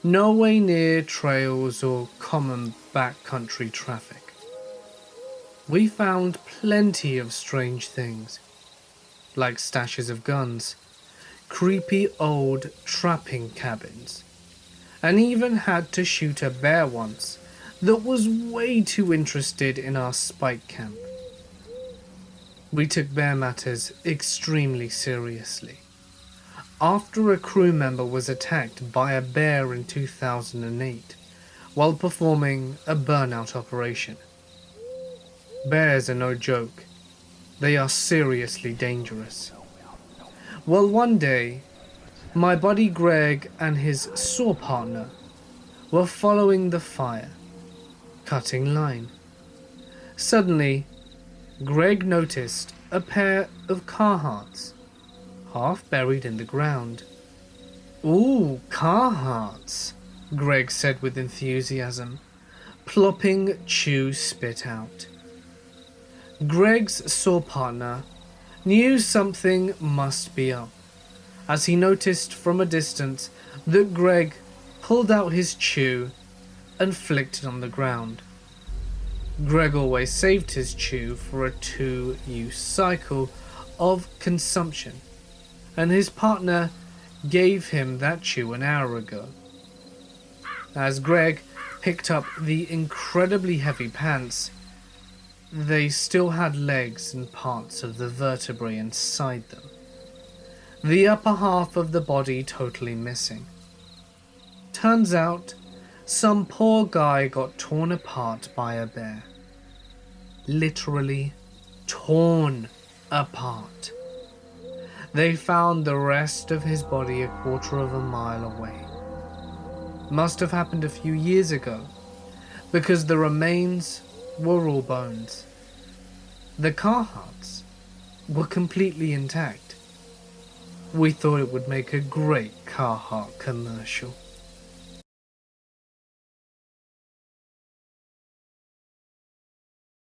no way near trails or common backcountry traffic. We found plenty of strange things, like stashes of guns, creepy old trapping cabins, and even had to shoot a bear once that was way too interested in our spike camp. We took bear matters extremely seriously. After a crew member was attacked by a bear in 2008 while performing a burnout operation. Bears are no joke. They are seriously dangerous. Well, one day, my buddy Greg and his saw partner were following the fire, cutting line. Suddenly, Greg noticed a pair of Carhartts, half buried in the ground. "Ooh, Carhartts," Greg said with enthusiasm, plopping chew spit out. Greg's saw partner knew something must be up, as he noticed from a distance that Greg pulled out his chew and flicked it on the ground. Greg always saved his chew for a 2-use cycle of consumption, and his partner gave him that chew an hour ago. As Greg picked up the incredibly heavy pants, they still had legs and parts of the vertebrae inside them, the upper half of the body totally missing. Turns out, some poor guy got torn apart by a bear. Literally torn apart. They found the rest of his body a quarter of a mile away. Must have happened a few years ago, because the remains were all bones. The Carhartts were completely intact. We thought it would make a great Carhartt commercial.